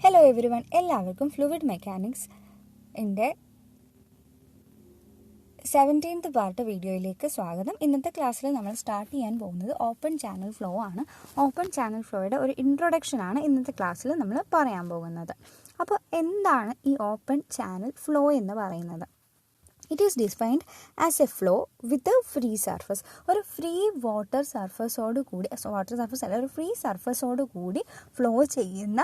Hello every one, എല്ലാവർക്കും fluid mechanics എൻ്റെ 17th part വീഡിയോയിലേക്ക് സ്വാഗതം. ഇന്നത്തെ ക്ലാസ്സിൽ നമ്മൾ സ്റ്റാർട്ട് ചെയ്യാൻ പോകുന്നത് ഓപ്പൺ ചാനൽ ഫ്ലോ ആണ്. ഓപ്പൺ ചാനൽ ഫ്ലോയുടെ ഒരു ഇൻട്രൊഡക്ഷൻ ആണ് ഇന്നത്തെ ക്ലാസ്സിൽ നമ്മൾ പറയാൻ പോകുന്നത്. അപ്പോൾ എന്താണ് ഈ ഓപ്പൺ ചാനൽ ഫ്ലോ എന്ന് പറയുന്നത്? It is defined as a flow with a free surface. ഒരു ഫ്രീ വാട്ടർ സർഫസോട് കൂടി, വാട്ടർ സർഫസ് അല്ല, ഒരു ഫ്രീ സർഫസോട് കൂടി ഫ്ലോ ചെയ്യുന്ന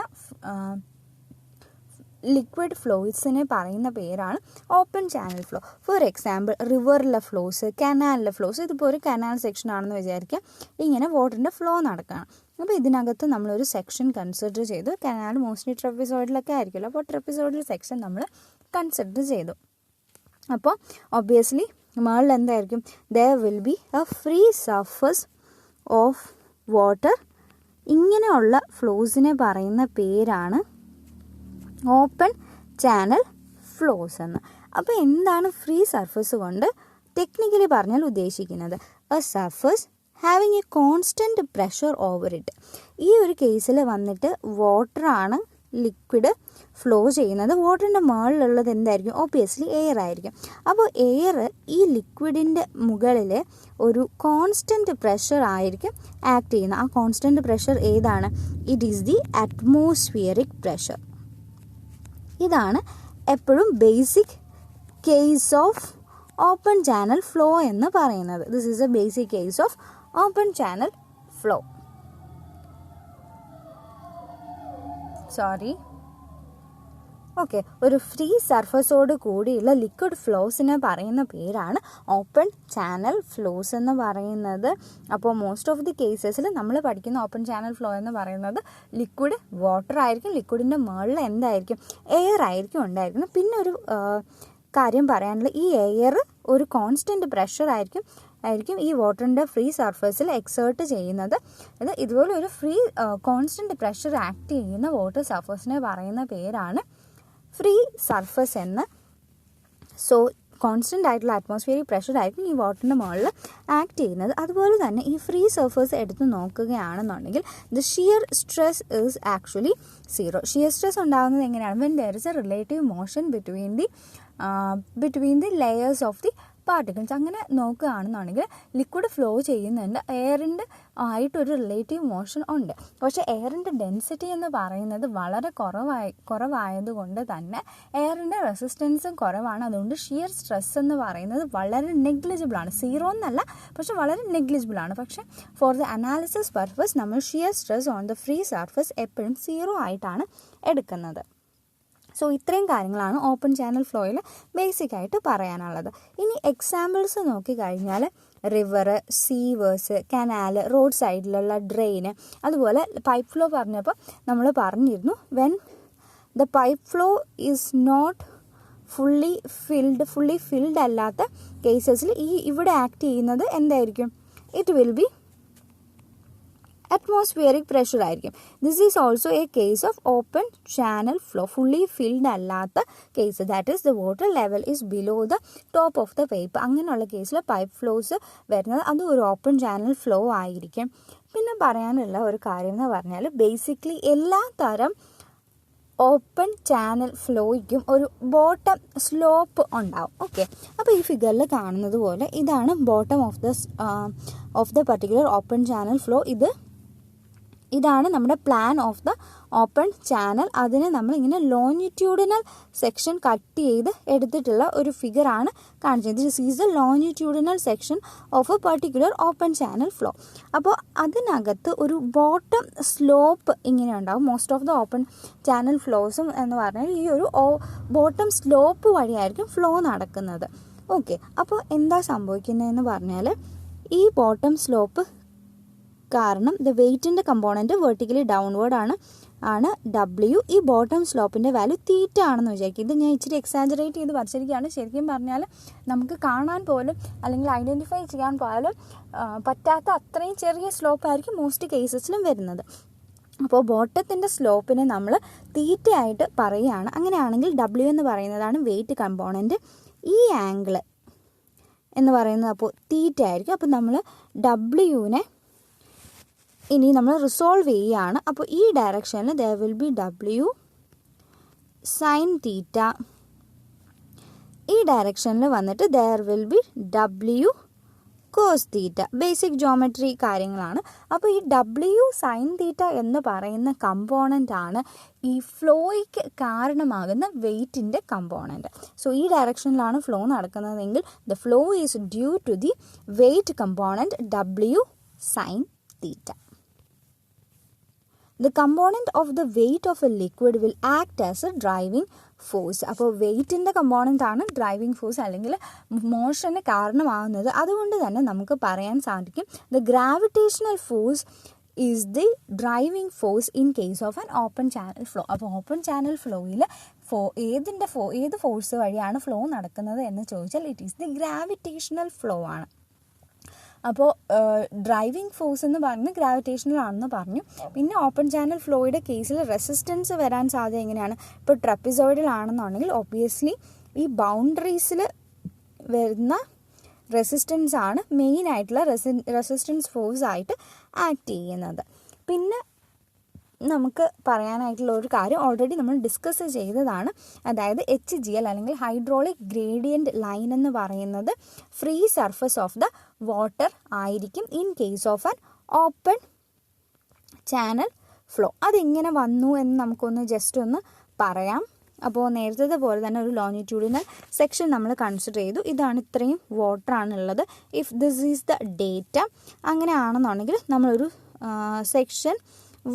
ലിക്വിഡ് ഫ്ലോയ്സിനെ പറയുന്ന പേരാണ് open channel flow. For example, റിവറിലെ ഫ്ലോസ്, കനാലിലെ ഫ്ലോസ്. ഇതിപ്പോൾ ഒരു കനാൽ സെക്ഷൻ ആണെന്ന് വിചാരിക്കുക. ഇങ്ങനെ വാട്ടറിൻ്റെ ഫ്ലോ നടക്കുകയാണ്. അപ്പോൾ ഇതിനകത്ത് നമ്മളൊരു സെക്ഷൻ കൺസിഡർ ചെയ്തു. കനാൽ മോസ്റ്റ്ലി ട്രെപ്പിസോഡിലൊക്കെ ആയിരിക്കുമല്ലോ, അപ്പോൾ ട്രെപ്പിസോഡിൽ സെക്ഷൻ നമ്മൾ കൺസിഡർ ചെയ്തു. അപ്പോൾ ഒബ്വിയസ്ലി മുകളിൽ എന്തായിരിക്കും? there will be a free surface of water. ഇങ്ങനെയുള്ള ഫ്ലോസിനെ പറയുന്ന പേരാണ് ഓപ്പൺ ചാനൽ ഫ്ലോസ് എന്ന്. അപ്പോൾ എന്താണ് ഫ്രീ സർഫസ് കൊണ്ട് ടെക്നിക്കലി പറഞ്ഞാൽ ഉദ്ദേശിക്കുന്നത്? A surface having A constant pressure over it. ഈ ഒരു കേസിൽ വന്നിട്ട് വാട്ടറാണ് ലിക്വിഡ് ഫ്ലോ ചെയ്യുന്നത്. വാട്ടറിൻ്റെ മുകളിലുള്ളത് എന്തായിരിക്കും? ഒബ്വിയസ്ലി എയർ ആയിരിക്കും. അപ്പോൾ എയർ ഈ ലിക്വിഡിൻ്റെ മുകളിൽ ഒരു കോൺസ്റ്റൻറ്റ് പ്രഷർ ആയിരിക്കും ആക്ട് ചെയ്യുന്നത്. ആ കോൺസ്റ്റൻറ്റ് പ്രഷർ ഏതാണ്? It is the atmospheric pressure. ഇതാണ് എപ്പോഴും basic case of open channel flow എന്ന് പറയുന്നത്. This is A basic case of open channel flow. ഒരു ഫ്രീ സർഫസോട് കൂടിയുള്ള ലിക്വിഡ് ഫ്ലോസിനെ പറയുന്ന പേരാണ് ഓപ്പൺ ചാനൽ ഫ്ലോസ് എന്ന് പറയുന്നത്. അപ്പോൾ മോസ്റ്റ് ഓഫ് ദി കേസസിൽ നമ്മൾ പഠിക്കുന്ന ഓപ്പൺ ചാനൽ ഫ്ലോ എന്ന് പറയുന്നത് ലിക്വിഡ് വാട്ടർ ആയിരിക്കും. ലിക്വിഡിൻ്റെ മുകളിൽ എന്തായിരിക്കും? എയർ ആയിരിക്കും ഉണ്ടായിരിക്കുന്നത്. പിന്നെ ഒരു കാര്യം പറയാനുള്ള, ഈ എയർ ഒരു കോൺസ്റ്റൻറ്റ് പ്രഷർ ആയിരിക്കും ഈ വാട്ടറിൻ്റെ ഫ്രീ സർഫസിൽ എക്സേർട്ട് ചെയ്യുന്നത്. ഇതുപോലെ ഒരു ഫ്രീ കോൺസ്റ്റൻറ്റ് പ്രഷർ ആക്ട് ചെയ്യുന്ന വാട്ടർ സർഫസിനെ പറയുന്ന പേരാണ് ഫ്രീ സർഫസ് എന്ന്. സോ കോൺസ്റ്റൻ്റ് ആയിട്ടുള്ള അറ്റ്മോസ്ഫിയറിക് പ്രഷർ ആയിരിക്കും ഈ വാട്ടറിൻ്റെ മുകളിൽ ആക്ട് ചെയ്യുന്നത്. അതുപോലെ തന്നെ ഈ ഫ്രീ സർഫസ് എടുത്ത് നോക്കുകയാണെന്നുണ്ടെങ്കിൽ the shear stress is actually zero. Shear stress ഉണ്ടാകുന്നത് എങ്ങനെയാണ്? When there is A relative motion between the layers of the particles. അങ്ങനെ നോക്കുകയാണെന്നുണ്ടെങ്കിൽ ലിക്വിഡ് ഫ്ലോ ചെയ്യുന്നുണ്ട്, എയറിൻ്റെ ആയിട്ടൊരു റിലേറ്റീവ് മോഷൻ ഉണ്ട്. പക്ഷേ എയറിൻ്റെ ഡെൻസിറ്റി എന്ന് പറയുന്നത് വളരെ കുറവായതുകൊണ്ട് തന്നെ എയറിൻ്റെ റെസിസ്റ്റൻസും കുറവാണ്. അതുകൊണ്ട് ഷിയർ സ്ട്രെസ് എന്ന് പറയുന്നത് വളരെ നെഗ്ലിജിബിളാണ്. സീറോ എന്നല്ല, പക്ഷെ വളരെ നെഗ്ലിജിബിളാണ്. പക്ഷേ ഫോർ ദ അനാലിസിസ് പർപ്പസ് നമ്മൾ shear stress on the free surface എപ്പോഴും സീറോ ആയിട്ടാണ് എടുക്കുന്നത്. സോ ഇത്രയും കാര്യങ്ങളാണ് ഓപ്പൺ ചാനൽ ഫ്ലോയിൽ ബേസിക്കായിട്ട് പറയാനുള്ളത്. ഇനി എക്സാമ്പിൾസ് നോക്കിക്കഴിഞ്ഞാൽ റിവറ്, സീവേഴ്സ്, കനാല്, റോഡ് സൈഡിലുള്ള ഡ്രെയിന്, അതുപോലെ പൈപ്പ് ഫ്ലോ പറഞ്ഞപ്പോൾ നമ്മൾ പറഞ്ഞിരുന്നു when the pipe flow is not fully filled അല്ലാത്ത കേസസിൽ ഇവിടെ ആക്ട് ചെയ്യുന്നത് എന്തായിരിക്കും? It will be atmospheric pressure ആയിരിക്കും. This is also a case of open channel flow. Fully filled അല്ലാത്ത case, that is the water level is below the top of the pipe. അങ്ങനെയുള്ള കേസിൽ pipe flows വരുന്നത് അത് ഒരു open channel flow ആയിരിക്കും. പിന്നെ പറയാനുള്ള ഒരു കാര്യം എന്ന് പറഞ്ഞാൽ ബേസിക്കലി എല്ലാ തരം ഓപ്പൺ ചാനൽ ഫ്ലോയ്ക്കും ഒരു ബോട്ടം സ്ലോപ്പ് ഉണ്ടാവും. ഓക്കെ, അപ്പോൾ ഈ ഫിഗറിൽ കാണുന്നത് പോലെ ഇതാണ് bottom of the particular open channel flow. ഇതാണ് നമ്മുടെ plan of the open channel. അതിനെ നമ്മളിങ്ങനെ ലോങ്ങിറ്റ്യൂഡിനൽ സെക്ഷൻ കട്ട് ചെയ്ത് എടുത്തിട്ടുള്ള ഒരു ഫിഗറാണ് കാണിച്ചത്. This is the longitudinal section of a particular open channel flow. അപ്പോൾ അതിനകത്ത് ഒരു ബോട്ടം സ്ലോപ്പ് ഇങ്ങനെ ഉണ്ടാവും. Most of the open channel ഫ്ലോസും എന്ന് പറഞ്ഞാൽ ഈ ഒരു ബോട്ടം സ്ലോപ്പ് വഴിയായിരിക്കും ഫ്ലോ നടക്കുന്നത്. ഓക്കെ, അപ്പോൾ എന്താ സംഭവിക്കുന്നതെന്ന് പറഞ്ഞാൽ ഈ ബോട്ടം സ്ലോപ്പ് കാരണം ദ വെയ്റ്റിൻ്റെ കമ്പോണൻറ്റ് വെർട്ടിക്കലി ഡൗൺവേർഡ് ആണ് W. ഈ ബോട്ടം സ്ലോപ്പിൻ്റെ വാല്യൂ തീറ്റ ആണെന്ന് വിചാരിക്കും. ഇത് ഞാൻ ഇച്ചിരി എക്സാജറേറ്റ് ചെയ്ത് വരച്ചിരിക്കുകയാണ്. ശരിക്കും പറഞ്ഞാൽ നമുക്ക് കാണാൻ പോലും അല്ലെങ്കിൽ ഐഡൻറ്റിഫൈ ചെയ്യാൻ പോലും പറ്റാത്ത അത്രയും ചെറിയ സ്ലോപ്പായിരിക്കും മോസ്റ്റ് കേസസിലും വരുന്നത്. അപ്പോൾ ബോട്ടത്തിൻ്റെ സ്ലോപ്പിനെ നമ്മൾ തീറ്റയായിട്ട് പറയുകയാണ്. അങ്ങനെയാണെങ്കിൽ W എന്ന് പറയുന്നതാണ് വെയ്റ്റ് കമ്പോണൻറ്റ്. ഈ ആംഗിൾ എന്ന് പറയുന്നത് അപ്പോൾ തീറ്റ ആയിരിക്കും. അപ്പോൾ നമ്മൾ Wനെ ഇനി നമ്മൾ റിസോൾവ് ചെയ്യുകയാണ്. അപ്പോൾ ഈ ഡയറക്ഷനിൽ there will be W sine theta. ഈ ഡയറക്ഷനിൽ വന്നിട്ട് there will be W cos theta. Basic geometry കാര്യങ്ങളാണ്. അപ്പോൾ ഈ ഡബ്ല്യു സൈൻ തീറ്റ എന്ന് പറയുന്ന കമ്പോണൻ്റ് ആണ് ഈ ഫ്ലോയ്ക്ക് കാരണമാകുന്ന വെയ്റ്റിൻ്റെ കമ്പോണൻറ്റ്. സോ ഈ ഡയറക്ഷനിലാണ് ഫ്ലോ നടക്കുന്നതെങ്കിൽ the flow is due to the weight component W sine theta. The component of the weight of a liquid will act as a driving force. അപ്പോൾ വെയ്റ്റിൻ്റെ component ആണ് ഡ്രൈവിംഗ് ഫോഴ്സ് അല്ലെങ്കിൽ മോഷന് കാരണമാകുന്നത്. അതുകൊണ്ട് തന്നെ നമുക്ക് പറയാൻ സാധിക്കും the gravitational force is the driving force in case of an open channel flow. അപ്പോൾ ഓപ്പൺ ചാനൽ ഫ്ലോയിൽ ഏത് ഫോഴ്സ് വഴിയാണ് ഫ്ലോ നടക്കുന്നത് എന്ന് ചോദിച്ചാൽ it is the gravitational flow ആണ്. അപ്പോൾ ഡ്രൈവിംഗ് ഫോഴ്സ് എന്ന് പറയുന്നത് ഗ്രാവിറ്റേഷണൽ ആണെന്ന് പറഞ്ഞു. പിന്നെ ഓപ്പൺ ചാനൽ ഫ്ലോയുടെ കേസിൽ റെസിസ്റ്റൻസ് വരാൻ സാധ്യത എങ്ങനെയാണ്? ഇപ്പോൾ ട്രപ്പിസോയിഡൽ ആണെന്നുണ്ടെങ്കിൽ ഒബ്വിയസ്ലി ഈ ബൗണ്ടറീസിൽ വരുന്ന റെസിസ്റ്റൻസ് ആണ് മെയിൻ ആയിട്ടുള്ള റെസിസ്റ്റൻസ് ഫോഴ്സ് ആയിട്ട് ആക്ട് ചെയ്യുന്നത്. പിന്നെ നമുക്ക് പറയാനായിട്ടുള്ള ഒരു കാര്യം ഓൾറെഡി നമ്മൾ ഡിസ്കസ് ചെയ്തതാണ്. അതായത് HGL അല്ലെങ്കിൽ ഹൈഡ്രോളിക് ഗ്രേഡിയൻറ്റ് ലൈൻ എന്ന് പറയുന്നത് free surface of the water ആയിരിക്കും in case of an open channel flow. അതെങ്ങനെ വന്നു എന്ന് നമുക്കൊന്ന് ജസ്റ്റ് ഒന്ന് പറയാം. അപ്പോൾ നേരത്തെ പോലെ തന്നെ ഒരു ലോങ്ങിറ്റ്യൂഡിനൽ സെക്ഷൻ നമ്മൾ കൺസിഡർ ചെയ്തു. ഇതാണ് ഇത്രയും വാട്ടർ ആണുള്ളത്. If this is the data അങ്ങനെയാണെന്നുണ്ടെങ്കിൽ നമ്മളൊരു സെക്ഷൻ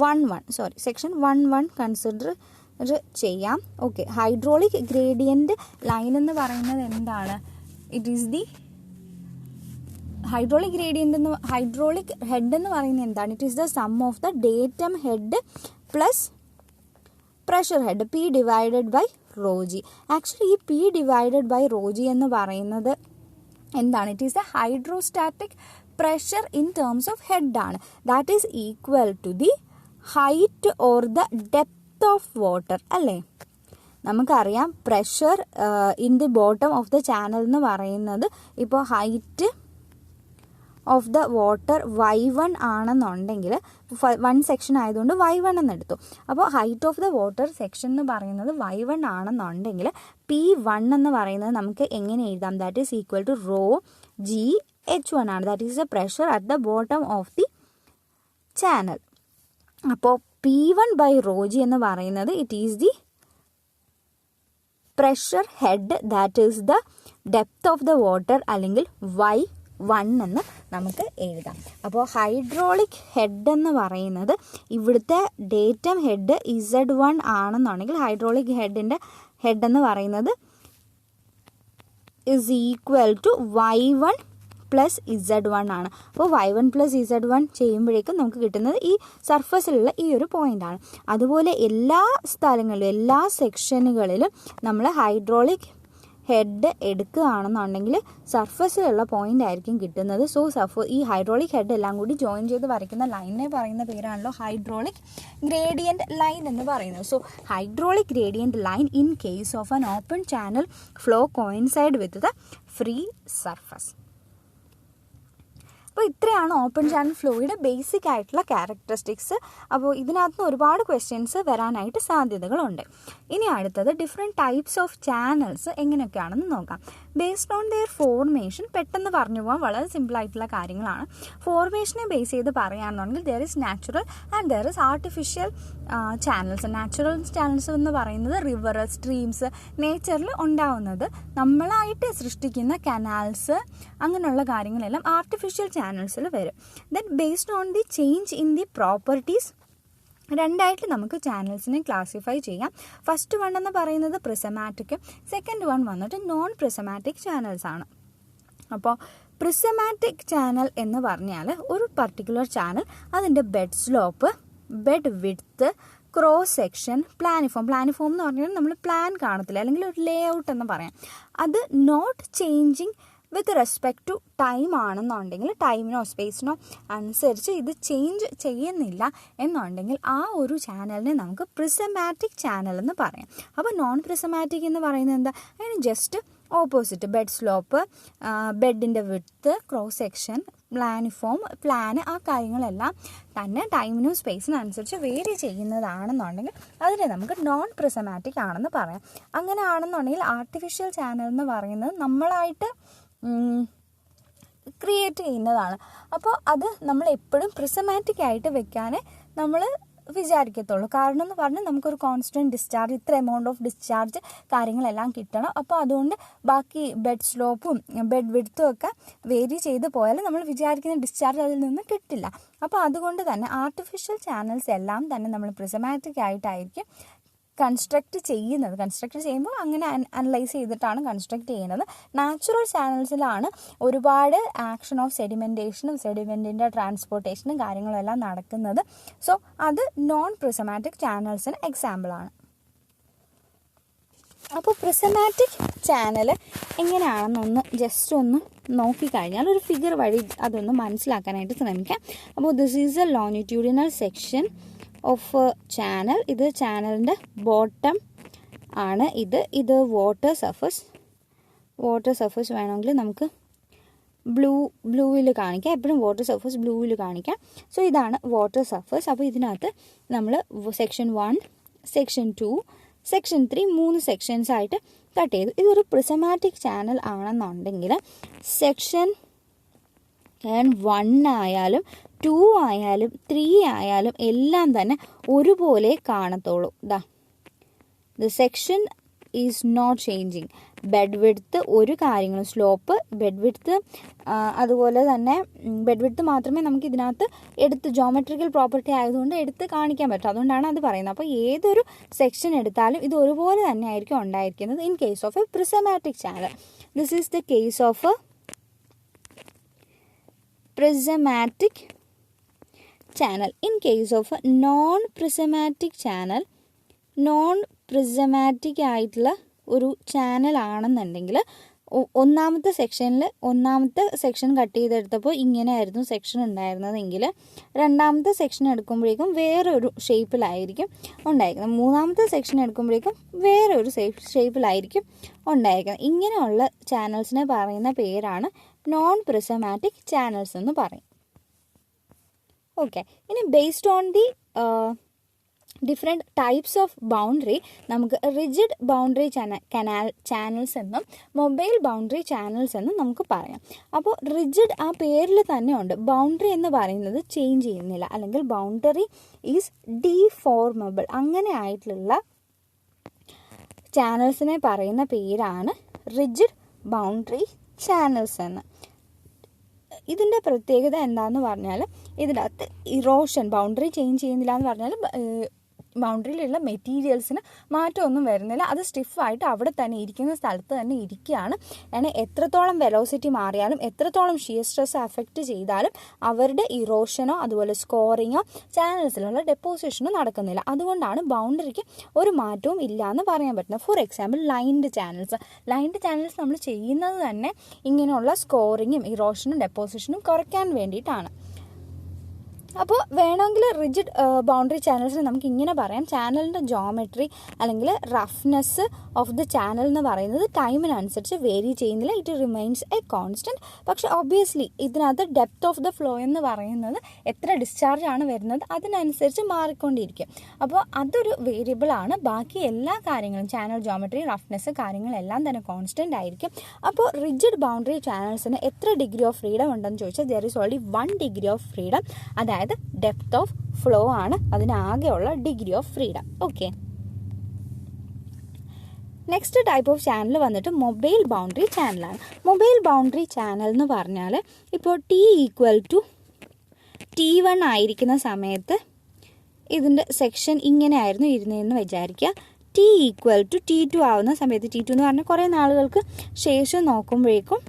1-1 കൺസിഡർ ചെയ്യാം. ഓക്കെ, ഹൈഡ്രോളിക് ഗ്രേഡിയൻറ്റ് ലൈൻ എന്ന് പറയുന്നത് എന്താണ്? It is the hydraulic head എന്ന് പറയുന്നത് എന്താണ്? It is the sum of the datum head plus pressure head P divided by rho g. Actually ഈ P divided by rho G എന്ന് പറയുന്നത് എന്താണ്? It is the hydrostatic pressure in terms of head ആണ്. That is equal to the height or the depth of water അല്ലേ? നമുക്കറിയാം pressure in the bottom of the channel എന്ന് പറയുന്നത് ഇപ്പോൾ height of the water y1 ആണെന്നുണ്ടെങ്കിൽ 1 section ആയതുകൊണ്ട് y1 എന്ന് എടുത്തു. അപ്പോൾ height of the water section എന്ന് പറയുന്നത് y1 ആണെന്നുണ്ടെങ്കിൽ P1 എന്ന് പറയുന്നത് നമുക്ക് എങ്ങനെ എഴുതാം? That is equal to rho G H1 ആണ്. That is the pressure at the bottom of the channel. അപ്പോൾ P1 ബൈ റോ ജി എന്ന് പറയുന്നത് it is the pressure head that is the depth of the water അല്ലെങ്കിൽ y1 എന്ന് നമുക്ക് എഴുതാം. അപ്പോൾ hydraulic head എന്ന് പറയുന്നത് ഇവിടുത്തെ ഡേറ്റം ഹെഡ് Z1 ആണെന്നുണ്ടെങ്കിൽ ഹൈഡ്രോളിക് ഹെഡിൻ്റെ ഹെഡ് എന്ന് പറയുന്നത് is equal to y1 plus Z1 ആണ്. അപ്പോൾ y1 പ്ലസ് Z1 ചെയ്യുമ്പോഴേക്കും നമുക്ക് കിട്ടുന്നത് ഈ സർഫസിലുള്ള ഈ ഒരു പോയിൻ്റാണ്. അതുപോലെ എല്ലാ സ്ഥലങ്ങളിലും എല്ലാ സെക്ഷനുകളിലും നമ്മൾ ഹൈഡ്രോളിക് ഹെഡ് എടുക്കുകയാണെന്നുണ്ടെങ്കിൽ സർഫസിലുള്ള പോയിൻ്റ് ആയിരിക്കും കിട്ടുന്നത്. സോ ഈ ഹൈഡ്രോളിക് ഹെഡ് എല്ലാം കൂടി ജോയിൻ ചെയ്ത് വരയ്ക്കുന്ന ലൈനിനെ പറയുന്ന പേരാണല്ലോ ഹൈഡ്രോളിക് ഗ്രേഡിയൻറ്റ് ലൈൻ എന്ന് പറയുന്നത്. So hydraulic gradient line in case of an open channel flow coincide with the free surface. അപ്പോൾ ഇത്രയാണ് ഓപ്പൺ ചാനൽ ഫ്ലോയുടെ ബേസിക് ആയിട്ടുള്ള ക്യാരക്ടറിസ്റ്റിക്സ്. അപ്പോൾ ഇതിനകത്ത് ഒരുപാട് ക്വസ്റ്റ്യൻസ് വരാനായിട്ട് സാധ്യതകളുണ്ട്. ഇനി അടുത്തത് ഡിഫറെൻറ്റ് ടൈപ്സ് ഓഫ് ചാനൽസ് എങ്ങനെയൊക്കെയാണെന്ന് നോക്കാം. ബേസ്ഡ് ഓൺ ദെയർ ഫോർമേഷൻ പെട്ടെന്ന് പറഞ്ഞു പോകാൻ വളരെ സിമ്പിളായിട്ടുള്ള കാര്യങ്ങളാണ്. ഫോർമേഷനെ ബേസ് ചെയ്ത് പറയുകയാണെന്നുണ്ടെങ്കിൽ there is natural and there is artificial channels. Natural channels എന്ന് പറയുന്നത് റിവർ, സ്ട്രീംസ്, നേച്ചറിൽ ഉണ്ടാവുന്നത് നമ്മളായിട്ട് സൃഷ്ടിക്കുന്ന കനാൽസ് അങ്ങനെയുള്ള കാര്യങ്ങളെല്ലാം ആർട്ടിഫിഷ്യൽ ചാനൽസിൽ വരും. Then based on the change in the properties രണ്ടായിട്ട് നമുക്ക് ചാനൽസിനെ ക്ലാസിഫൈ ചെയ്യാം. ഫസ്റ്റ് വൺ എന്ന് പറയുന്നത് പ്രിസമാറ്റിക്കും സെക്കൻഡ് വൺ വന്നിട്ട് നോൺ പ്രിസമാറ്റിക് ചാനൽസ് ആണ്. അപ്പോൾ പ്രിസമാറ്റിക് ചാനൽ എന്ന് പറഞ്ഞാൽ ഒരു പർട്ടിക്കുലർ ചാനൽ അതിൻ്റെ bed slope, bed width, cross section, planform എന്ന് പറഞ്ഞാൽ നമ്മൾ പ്ലാൻ കാണത്തില്ല അല്ലെങ്കിൽ ഒരു ലേ ഔട്ട് എന്ന് പറയാം. അത് not changing with respect to time ആണെന്നുണ്ടെങ്കിൽ ടൈമിനോ സ്പേസിനോ അനുസരിച്ച് ഇത് ചേഞ്ച് ചെയ്യുന്നില്ല എന്നുണ്ടെങ്കിൽ ആ ഒരു ചാനലിനെ നമുക്ക് പ്രിസമാറ്റിക് ചാനൽ എന്ന് പറയാം. അപ്പോൾ നോൺ പ്രിസമാറ്റിക് എന്ന് പറയുന്നത് എന്താ? അതിന് ജസ്റ്റ് ഓപ്പോസിറ്റ് ബെഡ് സ്ലോപ്പ്, ബെഡിൻ്റെ വിഡ്ത്ത്, ക്രോസ് സെക്ഷൻ, പ്ലാന് ആ കാര്യങ്ങളെല്ലാം തന്നെ ടൈമിനും സ്പേസിനും അനുസരിച്ച് വേരി ചെയ്യുന്നതാണെന്നുണ്ടെങ്കിൽ അതിനെ നമുക്ക് നോൺ പ്രിസമാറ്റിക് ആണെന്ന് പറയാം. അങ്ങനെ ആണെന്നുണ്ടെങ്കിൽ ആർട്ടിഫിഷ്യൽ ചാനൽ എന്ന് പറയുന്നത് നമ്മളായിട്ട് ക്രിയേറ്റ് ചെയ്യുന്നതാണ്. അപ്പോൾ അത് നമ്മൾ എപ്പോഴും പ്രിസമാറ്റിക് ആയിട്ട് വെക്കാനേ നമ്മൾ വിചാരിക്കത്തുള്ളൂ. കാരണം എന്ന് പറഞ്ഞാൽ നമുക്കൊരു കോൺസ്റ്റൻറ്റ് ഡിസ്ചാർജ്, ഇത്ര എമൗണ്ട് ഓഫ് ഡിസ്ചാർജ് കാര്യങ്ങളെല്ലാം കിട്ടണം. അപ്പോൾ അതുകൊണ്ട് ബാക്കി ബെഡ് സ്ലോപ്പും ബെഡ് വിഡ്ത്തും ഒക്കെ വേരി ചെയ്ത് പോയാൽ നമ്മൾ വിചാരിക്കുന്ന ഡിസ്ചാർജ് അതിൽ നിന്ന് കിട്ടില്ല. അപ്പോൾ അതുകൊണ്ട് തന്നെ ആർട്ടിഫിഷ്യൽ ചാനൽസ് എല്ലാം തന്നെ നമ്മൾ പ്രിസമാറ്റിക് ആയിട്ടായിരിക്കും കൺസ്ട്രക്റ്റ് ചെയ്യുമ്പോൾ അങ്ങനെ അനലൈസ് ചെയ്തിട്ടാണ് കൺസ്ട്രക്റ്റ് ചെയ്യുന്നത്. നാച്ചുറൽ ചാനൽസിലാണ് ഒരുപാട് ആക്ഷൻ ഓഫ് സെഡിമെൻറ്റേഷനും സെഡിമെൻറ്റിൻ്റെ ട്രാൻസ്പോർട്ടേഷനും കാര്യങ്ങളും എല്ലാം നടക്കുന്നത്. സോ അത് നോൺ പ്രിസമാറ്റിക് ചാനൽസിന് എക്സാമ്പിളാണ്. അപ്പോൾ പ്രിസമാറ്റിക് ചാനൽ എങ്ങനെയാണെന്നൊന്ന് ജസ്റ്റ് ഒന്ന് നോക്കിക്കഴിഞ്ഞാൽ ഒരു ഫിഗർ വഴി അതൊന്ന് മനസ്സിലാക്കാനായിട്ട് ശ്രമിക്കാം. അപ്പോൾ this is A longitudinal section of channel. ഇത് ചാനലിൻ്റെ ബോട്ടം ആണ്. ഇത് വാട്ടർ സർഫസ് വേണമെങ്കിൽ നമുക്ക് ബ്ലൂവിൽ കാണിക്കാം. എപ്പോഴും വാട്ടർ സർഫസ് ബ്ലൂവിൽ കാണിക്കാം. സോ ഇതാണ് വാട്ടർ സർഫസ്. അപ്പോൾ ഇതിനകത്ത് നമ്മൾ സെക്ഷൻ 1, സെക്ഷൻ 2, സെക്ഷൻ 3 3 സെക്ഷൻസ് ആയിട്ട് കട്ട് ചെയ്തു. ഇതൊരു പ്രിസമാറ്റിക് ചാനൽ ആണെന്നുണ്ടെങ്കിൽ സെക്ഷൻ 1 ആയാലും 2 ആയാലും 3 ആയാലും എല്ലാം തന്നെ ഒരുപോലെ കാണത്തുള്ളൂ. The section is not changing. Bed width ഒരു കാര്യങ്ങളും, സ്ലോപ്പ്, ബെഡ് വിഡ്ത്ത്, അതുപോലെ തന്നെ ബെഡ് വിഡ്ത്ത് മാത്രമേ നമുക്ക് ഇതിനകത്ത് ജോമെട്രിക്കൽ പ്രോപ്പർട്ടി ആയതുകൊണ്ട് എടുത്ത് കാണിക്കാൻ പറ്റും. അതുകൊണ്ടാണ് അത് പറയുന്നത്. അപ്പോൾ ഏതൊരു സെക്ഷൻ എടുത്താലും ഇത് ഒരുപോലെ തന്നെ ആയിരിക്കും ഉണ്ടായിരിക്കുന്നത് in case of A prismatic channel. This is the case of A prismatic channel. In case of a non-prismatic channel, non-prismatic ആയിട്ടുള്ള ഒരു ചാനൽ ആണെന്നുണ്ടെങ്കിൽ ഒന്നാമത്തെ സെക്ഷൻ കട്ട് ചെയ്തെടുത്തപ്പോൾ ഇങ്ങനെയായിരുന്നു സെക്ഷൻ ഉണ്ടായിരുന്നതെങ്കിൽ രണ്ടാമത്തെ സെക്ഷൻ എടുക്കുമ്പോഴേക്കും വേറൊരു ഷേപ്പിലായിരിക്കും ഉണ്ടായിരിക്കുന്നത്. മൂന്നാമത്തെ സെക്ഷൻ എടുക്കുമ്പോഴേക്കും വേറൊരു ഷേപ്പിലായിരിക്കും ഉണ്ടായിരിക്കുന്നത്. ഇങ്ങനെയുള്ള ചാനൽസിനെ പറയുന്ന പേരാണ് നോൺ പ്രിസമാറ്റിക് ചാനൽസ് എന്ന് പറയും. ഓക്കെ, ഇനി based on the different types of boundary നമുക്ക് റിജിഡ് ബൗണ്ടറി ചാനൽസ് എന്നും മൊബൈൽ ബൗണ്ടറി ചാനൽസ് എന്നും നമുക്ക് പറയാം. അപ്പോൾ റിജിഡ് ആ പേരിൽ തന്നെ ഉണ്ട്. ബൗണ്ടറി എന്ന് പറയുന്നത് ചേഞ്ച് ചെയ്യുന്നില്ല, അല്ലെങ്കിൽ ബൗണ്ടറി ഈസ് ഡീഫോർമബിൾ. അങ്ങനെ ആയിട്ടുള്ള ചാനൽസിനെ പറയുന്ന പേരാണ് റിജിഡ് ബൗണ്ടറി ചാനൽസ് എന്ന്. ഇതിൻ്റെ പ്രത്യേകത എന്താണെന്ന് പറഞ്ഞാൽ ഇതിനകത്ത് ഇറോഷൻ, ബൗണ്ടറി ചേഞ്ച് ചെയ്യുന്നില്ല എന്ന് പറഞ്ഞാൽ ബൗണ്ടറിയിലുള്ള മെറ്റീരിയൽസിന് മാറ്റമൊന്നും വരുന്നില്ല. അത് സ്റ്റിഫായിട്ട് അവിടെ തന്നെ ഇരിക്കുന്ന സ്ഥലത്ത് തന്നെ ഇരിക്കുകയാണ്. കാരണം എത്രത്തോളം വെലോസിറ്റി മാറിയാലും എത്രത്തോളം ഷിയർ സ്ട്രെസ് അഫക്റ്റ് ചെയ്താലും അവരുടെ ഇറോഷനോ അതുപോലെ സ്കോറിങ്ങോ ചാനൽസിലുള്ള ഡെപ്പോസിഷനോ നടക്കുന്നില്ല. അതുകൊണ്ടാണ് ബൗണ്ടറിക്ക് ഒരു മാറ്റവും ഇല്ല എന്ന് പറയാൻ പറ്റുന്നത്. ഫോർ എക്സാമ്പിൾ ലൈൻഡ് ചാനൽസ് നമ്മൾ ചെയ്യുന്നത് തന്നെ ഇങ്ങനെയുള്ള സ്കോറിങ്ങും ഇറോഷനും ഡെപ്പോസിഷനും കുറയ്ക്കാൻ വേണ്ടിയിട്ടാണ്. അപ്പോൾ വേണമെങ്കിൽ റിജിഡ് ബൗണ്ടറി ചാനൽസിന് നമുക്ക് ഇങ്ങനെ പറയാം: ചാനലിൻ്റെ ജോമെട്രി അല്ലെങ്കിൽ റഫ്നെസ് ഓഫ് ദ ചാനൽ എന്ന് പറയുന്നത് ടൈമിനനുസരിച്ച് വേരി ചെയ്യുന്നില്ല, ഇറ്റ് റിമെയിൻസ് എ കോൺസ്റ്റൻറ്റ്. പക്ഷേ ഒബ്വിയസ്ലി ഇതിനകത്ത് ഡെപ്ത് ഓഫ് ദ ഫ്ലോ എന്ന് പറയുന്നത് എത്ര ഡിസ്ചാർജ് ആണ് വരുന്നത് അതിനനുസരിച്ച് മാറിക്കൊണ്ടിരിക്കും. അപ്പോൾ അതൊരു വേരിയബിൾ ആണ്. ബാക്കി എല്ലാ കാര്യങ്ങളും ചാനൽ ജോമെട്രി, റഫ്നെസ് കാര്യങ്ങളെല്ലാം തന്നെ കോൺസ്റ്റൻ്റ് ആയിരിക്കും. അപ്പോൾ റിജിഡ് ബൗണ്ടറി ചാനൽസിന് എത്ര ഡിഗ്രി ഓഫ് ഫ്രീഡം ഉണ്ടെന്ന് ചോദിച്ചാൽ there is only 1 degree of freedom. അതായത് ഡെപ്ത് ഓഫ് ഫ്ലോ ആണ് അതിനാകെയുള്ള degree of freedom. Okay, next type of channel വന്നിട്ട് മൊബൈൽ ബൗണ്ടറി ചാനലാണ്. മൊബൈൽ ബൗണ്ടറി ചാനൽ എന്ന് പറഞ്ഞാൽ ഇപ്പോൾ T = T1 ആയിരിക്കുന്ന സമയത്ത് ഇതിൻ്റെ സെക്ഷൻ ഇങ്ങനെയായിരുന്നു ഇരുന്നതെന്ന് വിചാരിക്കുക. T = T2 ആവുന്ന സമയത്ത്, T2 എന്ന് പറഞ്ഞാൽ കുറേ നാളുകൾക്ക് ശേഷം നോക്കുമ്പോഴേക്കും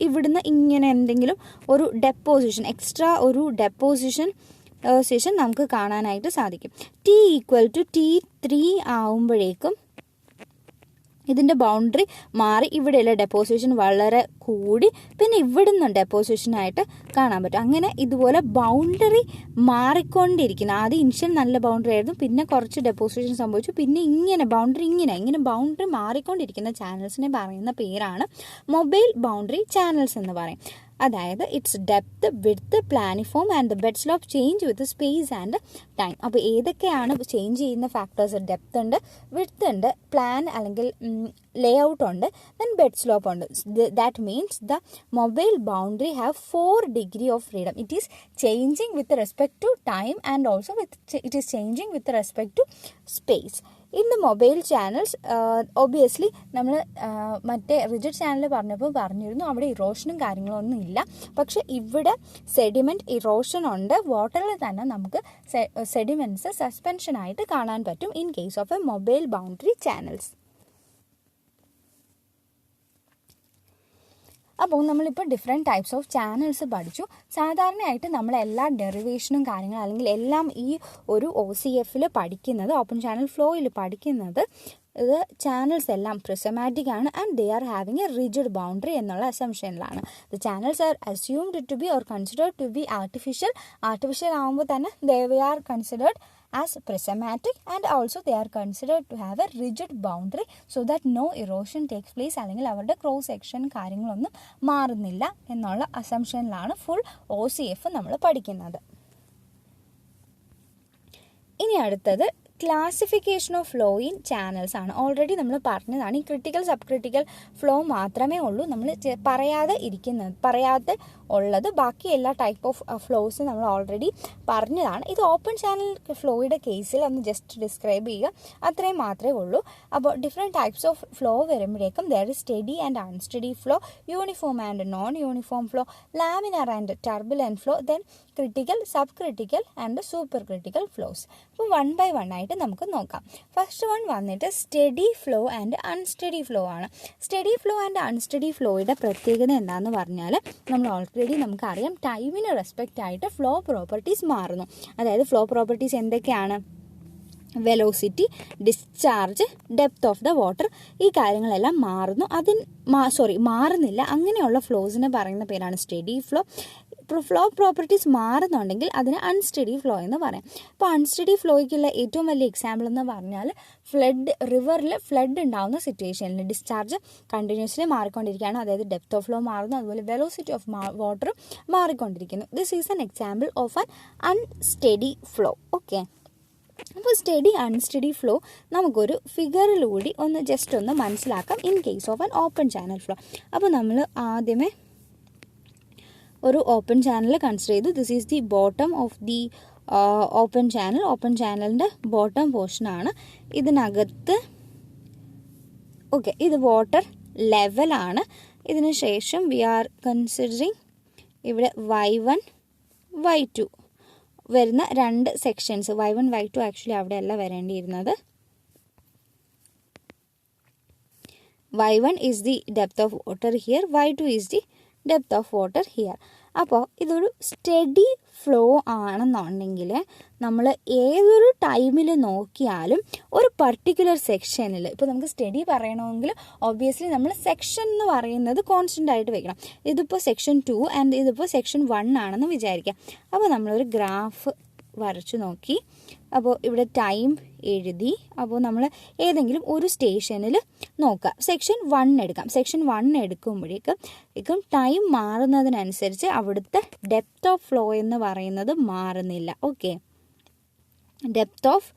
ഇവിടുന്ന് ഇങ്ങനെ എന്തെങ്കിലും ഒരു ഡെപ്പോസിഷൻ, എക്സ്ട്രാ ഒരു ഡെപ്പോസിഷൻ നമുക്ക് കാണാനായിട്ട് സാധിക്കും. T = T3 ആവുമ്പോഴേക്കും ഇതിൻ്റെ ബൗണ്ടറി മാറി ഇവിടെയുള്ള ഡെപ്പോസിഷൻ വളരെ കൂടി പിന്നെ ഇവിടുന്ന് ഡെപ്പോസിഷനായിട്ട് കാണാൻ പറ്റും. അങ്ങനെ ഇതുപോലെ ബൗണ്ടറി മാറിക്കൊണ്ടിരിക്കുന്ന, ആദ്യം ഇനിഷ്യൽ നല്ല ബൗണ്ടറി ആയിരുന്നു, പിന്നെ കുറച്ച് ഡെപ്പോസിഷൻ സംഭവിച്ചു, പിന്നെ ഇങ്ങനെ ബൗണ്ടറി മാറിക്കൊണ്ടിരിക്കുന്ന ചാനൽസിനെ പറയുന്ന പേരാണ് മൊബൈൽ ബൗണ്ടറി ചാനൽസ് എന്ന് പറയും. അതായത് its depth, width, planform and the bed slope change with space and time. അപ്പോൾ ഏതൊക്കെയാണ് ചേഞ്ച് ചെയ്യുന്ന ഫാക്ടേഴ്സ്? ഡെപ്ത് ഉണ്ട്, വിഡ്ത്ത് ഉണ്ട്, പ്ലാൻ അല്ലെങ്കിൽ ലേ ഔട്ട് ഉണ്ട്, ദെൻ ബെഡ് സ്ലോപ്പ് ഉണ്ട്. That means the mobile boundary have 4 degree of freedom. It is changing with respect to time and also it is changing with respect to space. In the mobile channels, obviously നമ്മൾ മറ്റേ rigid channel പറഞ്ഞപ്പോൾ പറഞ്ഞിരുന്നു അവിടെ ഇറോഷനും കാര്യങ്ങളൊന്നും ഇല്ല. പക്ഷെ ഇവിടെ sediment erosion ഉണ്ട്. വാട്ടറിൽ തന്നെ നമുക്ക് സെഡിമെൻറ്റ്സ് സസ്പെൻഷനായിട്ട് കാണാൻ പറ്റും in case of A mobile boundary channels. അപ്പോൾ നമ്മളിപ്പോൾ ഡിഫറെൻറ്റ് ടൈപ്സ് ഓഫ് ചാനൽസ് പഠിച്ചു. സാധാരണയായിട്ട് നമ്മൾ എല്ലാ ഡെറിവേഷനും കാര്യങ്ങളും അല്ലെങ്കിൽ എല്ലാം ഈ ഒരു OCFൽ പഠിക്കുന്നത്, ഓപ്പൺ ചാനൽ ഫ്ലോയിൽ പഠിക്കുന്നത് ഇത് ചാനൽസ് എല്ലാം പ്രിസമാറ്റിക് ആണ് and they are having a rigid boundary എന്നുള്ള അസംഷനിലാണ്. The channels are assumed to be or considered to be artificial ആകുമ്പോൾ തന്നെ they are considered as prismatic and also they are considered to have a rigid boundary so that no erosion takes place അല്ലെങ്കിൽ അവരുടെ cross section കാര്യങ്ങളൊന്നും മാറുന്നില്ല എന്നുള്ള അസംഷനിലാണ് full OCF നമ്മൾ പഠിക്കുന്നത്. ഇനി അടുത്തത് classification of flow in channels ആണ്. ഓൾറെഡി നമ്മൾ പറഞ്ഞതാണ്. ഈ ക്രിട്ടിക്കൽ സബ് ക്രിട്ടിക്കൽ ഫ്ലോ മാത്രമേ ഉള്ളൂ നമ്മൾ പറയാതെ ഉള്ളത്. ബാക്കി എല്ലാ ടൈപ്പ് ഓഫ് ഫ്ലോസ് നമ്മൾ ഓൾറെഡി പറഞ്ഞതാണ്. ഇത് ഓപ്പൺ ചാനൽ ഫ്ലോയുടെ കേസിൽ ഒന്ന് ജസ്റ്റ് ഡിസ്ക്രൈബ് ചെയ്യുക, അത്രയും മാത്രമേ ഉള്ളൂ. അപ്പോൾ ഡിഫറെൻറ്റ് ടൈപ്സ് ഓഫ് ഫ്ലോ വരുമ്പോഴേക്കും there is steady and unsteady flow, uniform and non uniform flow, laminar and turbulent flow, then critical, sub critical and super critical flows. അപ്പോൾ 1 by 1 ആയിട്ട് നമുക്ക് നോക്കാം. ഫസ്റ്റ് വൺ വന്നിട്ട് steady flow and unsteady flow ആണ്. Steady flow and unsteady ഫ്ലോയുടെ പ്രത്യേകത എന്താണെന്ന് പറഞ്ഞാൽ നമ്മൾ ഓൾറെഡി നമുക്കറിയാം ടൈമിന് റെസ്പെക്റ്റ് ആയിട്ട് ഫ്ലോ പ്രോപ്പർട്ടീസ് മാറുന്നു. അതായത് ഫ്ലോ പ്രോപ്പർട്ടീസ് എന്തൊക്കെയാണ്? Velocity, discharge, depth of the water, ഈ കാര്യങ്ങളെല്ലാം മാറുന്നു. മാറുന്നില്ല. അങ്ങനെയുള്ള ഫ്ലോസിന് പറയുന്ന പേരാണ് സ്റ്റഡി ഫ്ലോ. ഫ്ലോ പ്രോപ്പർട്ടീസ് മാറുന്നുണ്ടെങ്കിൽ അതിന് അൺസ്റ്റഡി ഫ്ലോ എന്ന് പറയാം. ഇപ്പോൾ അൺസ്റ്റഡി ഫ്ലോയ്ക്കുള്ള ഏറ്റവും വലിയ എക്സാമ്പിൾ എന്ന് പറഞ്ഞാൽ റിവറിൽ ഫ്ലഡ് ഉണ്ടാകുന്ന സിറ്റുവേഷനിൽ ഡിസ്ചാർജ് കണ്ടിന്യൂസ്ലി മാറിക്കൊണ്ടിരിക്കുകയാണ്. അതായത് ഡെപ്ത് ഓഫ് ഫ്ലോ മാറുന്നു, അതുപോലെ വെലോസിറ്റി ഓഫ് വാട്ടർ മാറിക്കൊണ്ടിരിക്കുന്നു. This is an example of an unsteady flow. Okay, അപ്പോൾ സ്റ്റഡി അൺസ്റ്റഡി ഫ്ലോ നമുക്കൊരു ഫിഗറിലൂടെ ജസ്റ്റ് ഒന്ന് മനസ്സിലാക്കാം in case of an open channel flow. അപ്പോൾ നമ്മൾ ആദ്യമേ ഒരു ഓപ്പൺ ചാനൽ കൺസിഡർ ചെയ്തു. This is the bottom of the open channel. Open ചാനലിൻ്റെ ബോട്ടം പോർഷനാണ്. ഇതിനകത്ത് ഇത് വാട്ടർ ലെവലാണ്. ഇതിന് ശേഷം വി ആർ കൺസിഡറിങ് ഇവിടെ Y1 Y2 വരുന്ന 2 സെക്ഷൻസ്. Y1 Y2 ആക്ച്വലി അവിടെയല്ല വരേണ്ടിയിരുന്നത്. Y1 is the depth of water here, Y2 is the depth of water here. അപ്പോൾ ഇതൊരു സ്റ്റഡി ഫ്ലോ ആണെന്നുണ്ടെങ്കിൽ നമ്മൾ ഏതൊരു ടൈമിൽ നോക്കിയാലും ഒരു പർട്ടിക്കുലർ സെക്ഷനിൽ, ഇപ്പോൾ നമുക്ക് സ്റ്റഡി പറയണമെങ്കിൽ ഒബ്വിയസ്ലി നമ്മൾ സെക്ഷൻ എന്ന് പറയുന്നത് കോൺസ്റ്റൻ്റ് ആയിട്ട് വെക്കണം. ഇതിപ്പോൾ സെക്ഷൻ 2 ആൻഡ് ഇതിപ്പോൾ സെക്ഷൻ 1 ആണെന്ന് വിചാരിക്കാം. അപ്പോൾ നമ്മളൊരു ഗ്രാഫ് വരച്ചു നോക്കി. അപ്പോൾ ഇവിടെ ടൈം എഴുതി. അപ്പോൾ നമ്മൾ ഏതെങ്കിലും ഒരു സ്റ്റേഷനിൽ നോക്കുക. സെക്ഷൻ 1 എടുക്കാം. സെക്ഷൻ 1 എടുക്കുമ്പോഴേക്കും ടൈം മാറുന്നതിനനുസരിച്ച് അവിടുത്തെ ഡെപ്ത് ഓഫ് ഫ്ലോ എന്ന് പറയുന്നത് മാറുന്നില്ല. Okay, depth of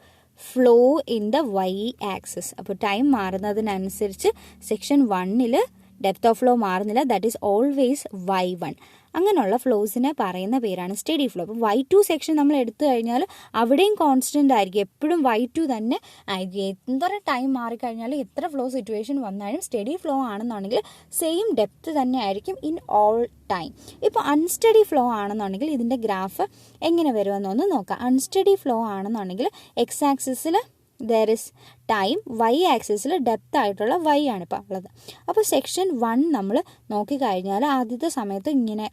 flow in the Y axis. അപ്പോൾ ടൈം മാറുന്നതിനനുസരിച്ച് സെക്ഷൻ 1 ഡെപ്ത് ഓഫ് ഫ്ലോ മാറുന്നില്ല. That is always Y1. അങ്ങനെയുള്ള ഫ്ലോസിനെ പറയുന്ന പേരാണ് സ്റ്റഡി ഫ്ലോ. അപ്പോൾ Y2 സെക്ഷൻ നമ്മൾ എടുത്തു കഴിഞ്ഞാൽ അവിടെയും കോൺസ്റ്റൻ്റ് ആയിരിക്കും. എപ്പോഴും Y2 തന്നെ ആയിരിക്കും. എത്ര ടൈം മാറിക്കഴിഞ്ഞാലും എത്ര ഫ്ലോ സിറ്റുവേഷൻ വന്നാലും സ്റ്റഡി ഫ്ലോ ആണെന്നുണ്ടെങ്കിൽ സെയിം ഡെപ്ത് തന്നെ ആയിരിക്കും ഇൻ ഓൾ ടൈം. ഇപ്പോൾ അൺസ്റ്റഡി ഫ്ലോ ആണെന്നുണ്ടെങ്കിൽ ഇതിൻ്റെ ഗ്രാഫ് എങ്ങനെ വരുമെന്നൊന്ന് നോക്കാം. അൺസ്റ്റഡി ഫ്ലോ ആണെന്നുണ്ടെങ്കിൽ എക്സ് ആക്സിസിൽ ദർ ഇസ് ടൈം, Y ആക്സിസിൽ ഡെപ്ത് ആയിട്ടുള്ള Y ആണ് ഇപ്പോൾ ഉള്ളത്. അപ്പോൾ സെക്ഷൻ 1 നമ്മൾ നോക്കിക്കഴിഞ്ഞാൽ ആദ്യത്തെ സമയത്ത് ഇങ്ങനെ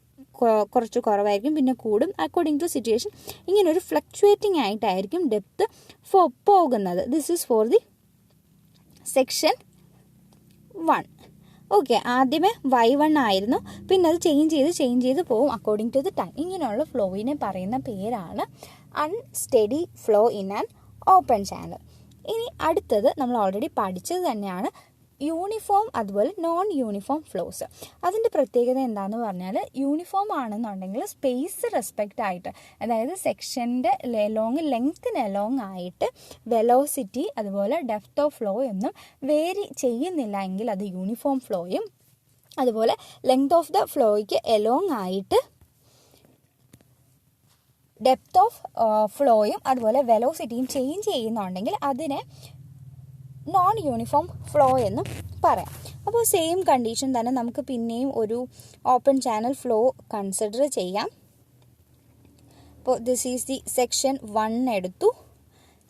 കുറച്ച് കുറവായിരിക്കും, പിന്നെ കൂടും. അക്കോർഡിംഗ് ടു സിറ്റുവേഷൻ ഇങ്ങനെ ഒരു ഫ്ലക്ച്വേറ്റിംഗ് ആയിട്ടായിരിക്കും ഡെപ്ത് പോകുന്നത്. This is for the section 1. Okay, ആദ്യമേ Y1 ആയിരുന്നു, പിന്നെ അത് ചേഞ്ച് ചെയ്ത് പോകും അക്കോർഡിംഗ് ടു ദി ടൈം. ഇങ്ങനെയുള്ള ഫ്ലോയിനെ പറയുന്ന പേരാണ് unsteady flow in an open channel. ഇനി അടുത്തത് നമ്മൾ ഓൾറെഡി പഠിച്ചത് തന്നെയാണ് യൂണിഫോം അതുപോലെ നോൺ യൂണിഫോം ഫ്ലോസ്. അതിൻ്റെ പ്രത്യേകത എന്താണെന്ന് പറഞ്ഞാൽ യൂണിഫോം ആണെന്നുണ്ടെങ്കിൽ സ്പേസ് റെസ്പെക്റ്റ് ആയിട്ട്, അതായത് സെക്ഷൻ്റെ ലെങ്ത്തിന് എലോങ് ആയിട്ട് വെലോസിറ്റി അതുപോലെ ഡെപ്ത് ഓഫ് ഫ്ലോ ഒന്നും വേരി ചെയ്യുന്നില്ല എങ്കിൽ അത് യൂണിഫോം ഫ്ലോയും, അതുപോലെ ലെങ്ത് ഓഫ് ദ ഫ്ലോയ്ക്ക് എലോങ് ആയിട്ട് ഡെപ്ത് ഓഫ് ഫ്ലോയും അതുപോലെ വെലോസിറ്റിയും ചേഞ്ച് ചെയ്യുന്നുണ്ടെങ്കിൽ അതിനെ നോൺ യൂണിഫോം ഫ്ലോ എന്നും പറയാം. അപ്പോൾ സെയിം കണ്ടീഷൻ തന്നെ നമുക്ക് പിന്നെയും ഒരു ഓപ്പൺ ചാനൽ ഫ്ലോ കൺസിഡർ ചെയ്യാം. അപ്പോൾ ദിസ് ഈസ് ദി സെക്ഷൻ 1 എടുത്തു,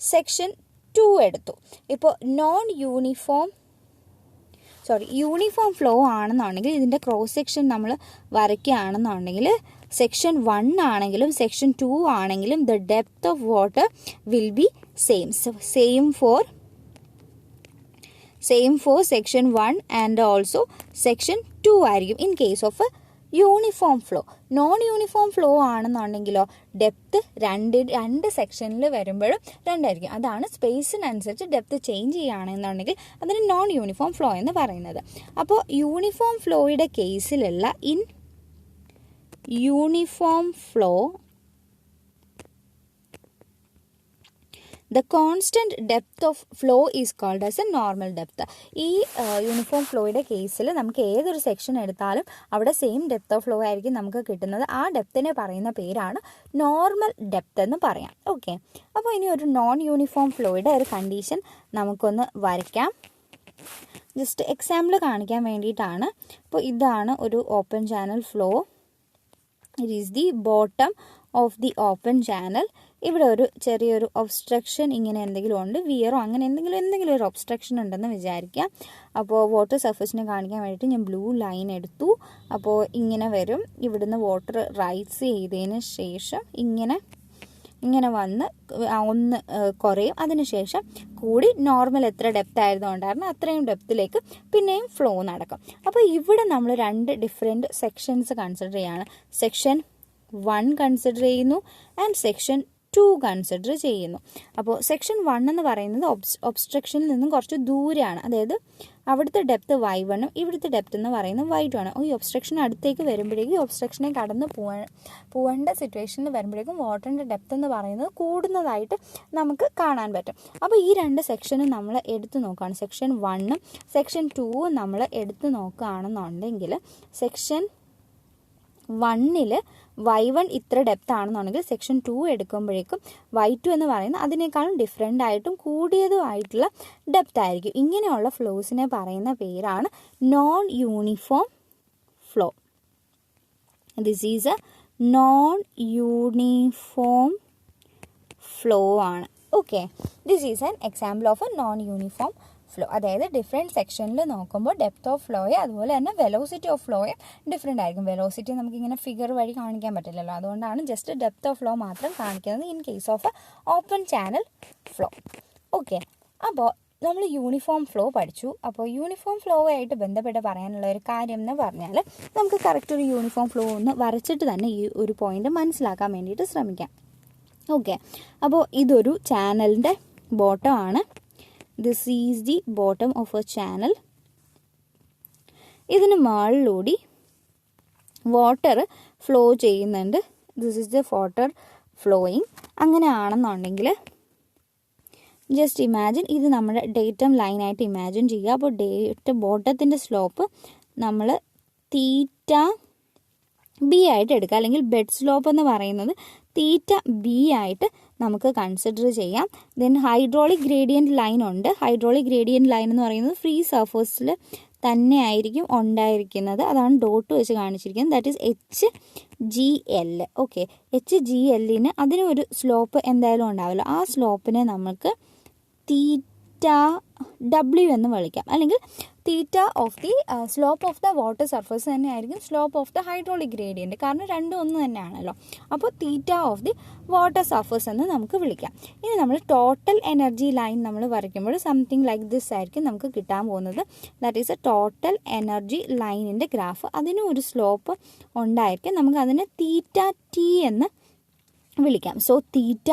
സെക്ഷൻ 2 എടുത്തു. ഇപ്പോൾ യൂണിഫോം ഫ്ലോ ആണെന്നുണ്ടെങ്കിൽ ഇതിൻ്റെ ക്രോസ് സെക്ഷൻ നമ്മൾ വരയ്ക്കുകയാണെന്നുണ്ടെങ്കിൽ സെക്ഷൻ 1 ആണെങ്കിലും സെക്ഷൻ 2 ആണെങ്കിലും the depth of water will be same for section 1 and also section 2 ആയിരിക്കും in case of uniform flow. Non uniform flow ആണെന്നുണ്ടെങ്കിലോ ഡെപ്ത് രണ്ട് സെക്ഷനിൽ വരുമ്പോഴും രണ്ടായിരിക്കും. അതാണ് സ്പേസിനനുസരിച്ച് ഡെപ്ത് ചേഞ്ച് ചെയ്യുകയാണെന്നുണ്ടെങ്കിൽ അതിന് നോൺ യൂണിഫോം ഫ്ലോ എന്ന് പറയുന്നത്. അപ്പോൾ യൂണിഫോം ഫ്ലോയുടെ കേസിലുള്ള in uniform flow the constant depth of flow is called as a normal depth. ഈ യൂണിഫോം ഫ്ലോയുടെ കേസിൽ നമുക്ക് ഏതൊരു സെക്ഷൻ എടുത്താലും അവിടെ സെയിം ഡെപ്ത് ഓഫ് ഫ്ലോ ആയിരിക്കും നമുക്ക് കിട്ടുന്നത്. ആ ഡെപ്തിനെ പറയുന്ന പേരാണ് നോർമൽ ഡെപ്ത് എന്ന് പറയാം. ഓക്കെ, അപ്പോൾ ഇനി ഒരു നോൺ യൂണിഫോം ഫ്ലോയുടെ ഒരു കണ്ടീഷൻ നമുക്കൊന്ന് വരയ്ക്കാം. ജസ്റ്റ് എക്സാമ്പിൾ കാണിക്കാൻ വേണ്ടിയിട്ടാണ്. അപ്പോൾ ഇതാണ് ഒരു open channel flow. It is the bottom of the open channel. ഇവിടെ ഒരു ചെറിയൊരു ഒബ്സ്ട്രക്ഷൻ ഇങ്ങനെ എന്തെങ്കിലും ഉണ്ട്, വിയറോ അങ്ങനെ എന്തെങ്കിലും ഒരു ഒബ്സ്ട്രക്ഷൻ ഉണ്ടെന്ന് വിചാരിക്കാം. അപ്പോൾ വാട്ടർ സർഫസിനെ കാണിക്കാൻ വേണ്ടിയിട്ട് ഞാൻ ബ്ലൂ ലൈൻ എടുത്തു. അപ്പോൾ ഇങ്ങനെ വരും. ഇവിടുന്ന് വാട്ടർ റൈസ് ചെയ്തതിന് ശേഷം ഇങ്ങനെ വന്ന് ഒന്ന് കുറയും. അതിനുശേഷം കൂടി നോർമൽ എത്ര ഡെപ്ത് ആയിരുന്നുണ്ടായിരുന്നു അത്രയും ഡെപ്തിലേക്ക് പിന്നെയും ഫ്ലോ നടക്കും. അപ്പോൾ ഇവിടെ നമ്മൾ 2 ഡിഫറെൻറ്റ് സെക്ഷൻസ് കൺസിഡർ ചെയ്യാണ്. സെക്ഷൻ 1 കൺസിഡർ ചെയ്യുന്നു ആൻഡ് സെക്ഷൻ 2 കൺസിഡർ ചെയ്യുന്നു. അപ്പോൾ സെക്ഷൻ 1 എന്ന് പറയുന്നത് ഒബ്സ്ട്രക്ഷനിൽ നിന്നും കുറച്ച് ദൂരെയാണ്. അതായത് അവിടുത്തെ ഡെപ്ത് y1 ഇവിടുത്തെ ഡെപ്ത് എന്ന് പറയുന്നത് y2 ആണ്. ഈ ഒബ്സ്ട്രക്ഷൻ അടുത്തേക്ക് വരുമ്പോഴേക്കും ഒബ്സ്ട്രക്ഷനെ കടന്ന് പോകേണ്ട സിറ്റുവേഷനിൽ വരുമ്പോഴേക്കും വാട്ടറിൻ്റെ ഡെപ്ത് എന്ന് പറയുന്നത് കൂടുന്നതായിട്ട് നമുക്ക് കാണാൻ പറ്റും. അപ്പോൾ ഈ 2 സെക്ഷനും നമ്മൾ എടുത്തു നോക്കുകയാണ്. സെക്ഷൻ 1ഉം സെക്ഷൻ 2ഉം നമ്മൾ എടുത്തു നോക്കുകയാണെന്നുണ്ടെങ്കിൽ സെക്ഷൻ 1ൽ y1 ഇത്ര ഡെപ്ത് ആണെന്നുണ്ടെങ്കിൽ സെക്ഷൻ 2 എടുക്കുമ്പോഴേക്കും y2 എന്ന് പറയുന്നത് അതിനേക്കാളും ഡിഫറെൻ്റ് ആയിട്ടും കൂടിയതുമായിട്ടുള്ള ഡെപ്ത് ആയിരിക്കും. ഇങ്ങനെയുള്ള ഫ്ലോസിനെ പറയുന്ന പേരാണ് non uniform flow. This is a non uniform flow ആണ്. Okay, this is an example of a non uniform flow. അതായത് ഡിഫറെൻറ്റ് സെക്ഷനിൽ നോക്കുമ്പോൾ ഡെപ്ത് ഓഫ് ഫ്ലോയെ അതുപോലെ തന്നെ വെലോസിറ്റി ഓഫ് ഫ്ലോയെ ഡിഫറെൻ്റ് ആയിരിക്കും. വെലോസിറ്റി നമുക്കിങ്ങനെ ഫിഗർ വഴി കാണിക്കാൻ പറ്റില്ലല്ലോ, അതുകൊണ്ടാണ് ജസ്റ്റ് ഡെപ്ത് ഓഫ് ഫ്ലോ മാത്രം കാണിക്കുന്നത് in case of open channel flow. Okay, അപ്പോൾ നമ്മൾ യൂണിഫോം ഫ്ലോ പഠിച്ചു. അപ്പോൾ യൂണിഫോം ഫ്ലോ ആയിട്ട് ബന്ധപ്പെട്ട് പറയാനുള്ള ഒരു കാര്യം എന്ന് പറഞ്ഞാൽ നമുക്ക് കറക്റ്റ് ഒരു യൂണിഫോം ഫ്ലോ ഒന്ന് വരച്ചിട്ട് തന്നെ ഈ ഒരു പോയിന്റ് മനസ്സിലാക്കാൻ വേണ്ടിയിട്ട് ശ്രമിക്കാം. ഓക്കെ, അപ്പോൾ ഇതൊരു ചാനലിൻ്റെ ബോട്ടം ആണ്. This is the bottom of a channel. ഇതിന് മുകളിലൂടെ വാട്ടർ ഫ്ലോ ചെയ്യുന്നുണ്ട്. This is the water flowing. അങ്ങനെയാണെന്നുണ്ടെങ്കിൽ ജസ്റ്റ് ഇമാജിൻ ഇത് നമ്മുടെ ഡേറ്റം ലൈനായിട്ട് ഇമാജിൻ ചെയ്യുക. അപ്പോൾ ബോട്ടത്തിൻ്റെ സ്ലോപ്പ് നമ്മൾ തീറ്റ ബി ആയിട്ട് എടുക്കുക, അല്ലെങ്കിൽ ബെഡ് സ്ലോപ്പ് എന്ന് പറയുന്നത് തീറ്റ ബി ആയിട്ട് നമുക്ക് കൺസിഡർ ചെയ്യാം. ദെൻ ഹൈഡ്രോളിക് ഗ്രേഡിയൻറ്റ് ലൈൻ ഉണ്ട്. ഹൈഡ്രോളിക് ഗ്രേഡിയൻറ്റ് ലൈൻ എന്ന് പറയുന്നത് ഫ്രീ സർഫേസിൽ തന്നെ ആയിരിക്കും ഉണ്ടായിരിക്കുന്നത്. അതാണ് ഡോട്ട് വെച്ച് കാണിച്ചിരിക്കുന്നത്. That is HGL. ഓക്കെ, HGLന് അതിനൊരു സ്ലോപ്പ് എന്തായാലും ഉണ്ടാവില്ല. ആ സ്ലോപ്പിനെ നമുക്ക് തീറ്റ W എന്ന് വിളിക്കാം, അല്ലെങ്കിൽ തീറ്റ of the slope of the water surface തന്നെ ആയിരിക്കും slope of the hydraulic gradient, കാരണം രണ്ടും ഒന്ന് തന്നെയാണല്ലോ. അപ്പോൾ തീറ്റ ഓഫ് ദി വാട്ടർ സർഫേസ് എന്ന് നമുക്ക് വിളിക്കാം. ഇനി നമ്മൾ ടോട്ടൽ എനർജി ലൈൻ നമ്മൾ വരയ്ക്കുമ്പോൾ സംതിങ് ലൈക്ക് ദിസ് ആയിരിക്കും നമുക്ക് കിട്ടാൻ പോകുന്നത്. That is A total energy ലൈനിൻ്റെ ഗ്രാഫ്. അതിനും ഒരു സ്ലോപ്പ് ഉണ്ടായിരിക്കും. നമുക്ക് അതിനെ തീറ്റ T എന്ന് വിളിക്കാം. സോ തീറ്റ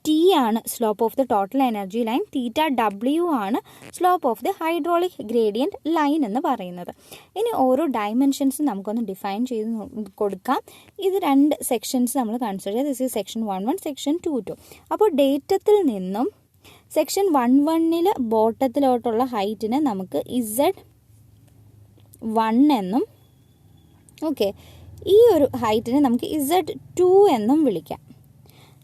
T ആണ് slope of the total energy line, theta W ആണ് slope of the hydraulic gradient line എന്ന് പറയുന്നത്. ഇനി ഓരോ ഡയമെൻഷൻസും നമുക്കൊന്ന് ഡിഫൈൻ ചെയ്ത് കൊടുക്കാം. ഇത് 2 സെക്ഷൻസ് നമ്മൾ കൺസിഡർ ചെയ്യുക. This is section 1-1, section 2-2. അപ്പോൾ ഡേറ്റത്തിൽ നിന്നും സെക്ഷൻ 1-1 ബോട്ടത്തിലോട്ടുള്ള ഹൈറ്റിനെ നമുക്ക് Z1 എന്നും ഓക്കെ ഈ ഒരു ഹൈറ്റിനെ നമുക്ക് Z2 എന്നും വിളിക്കാം.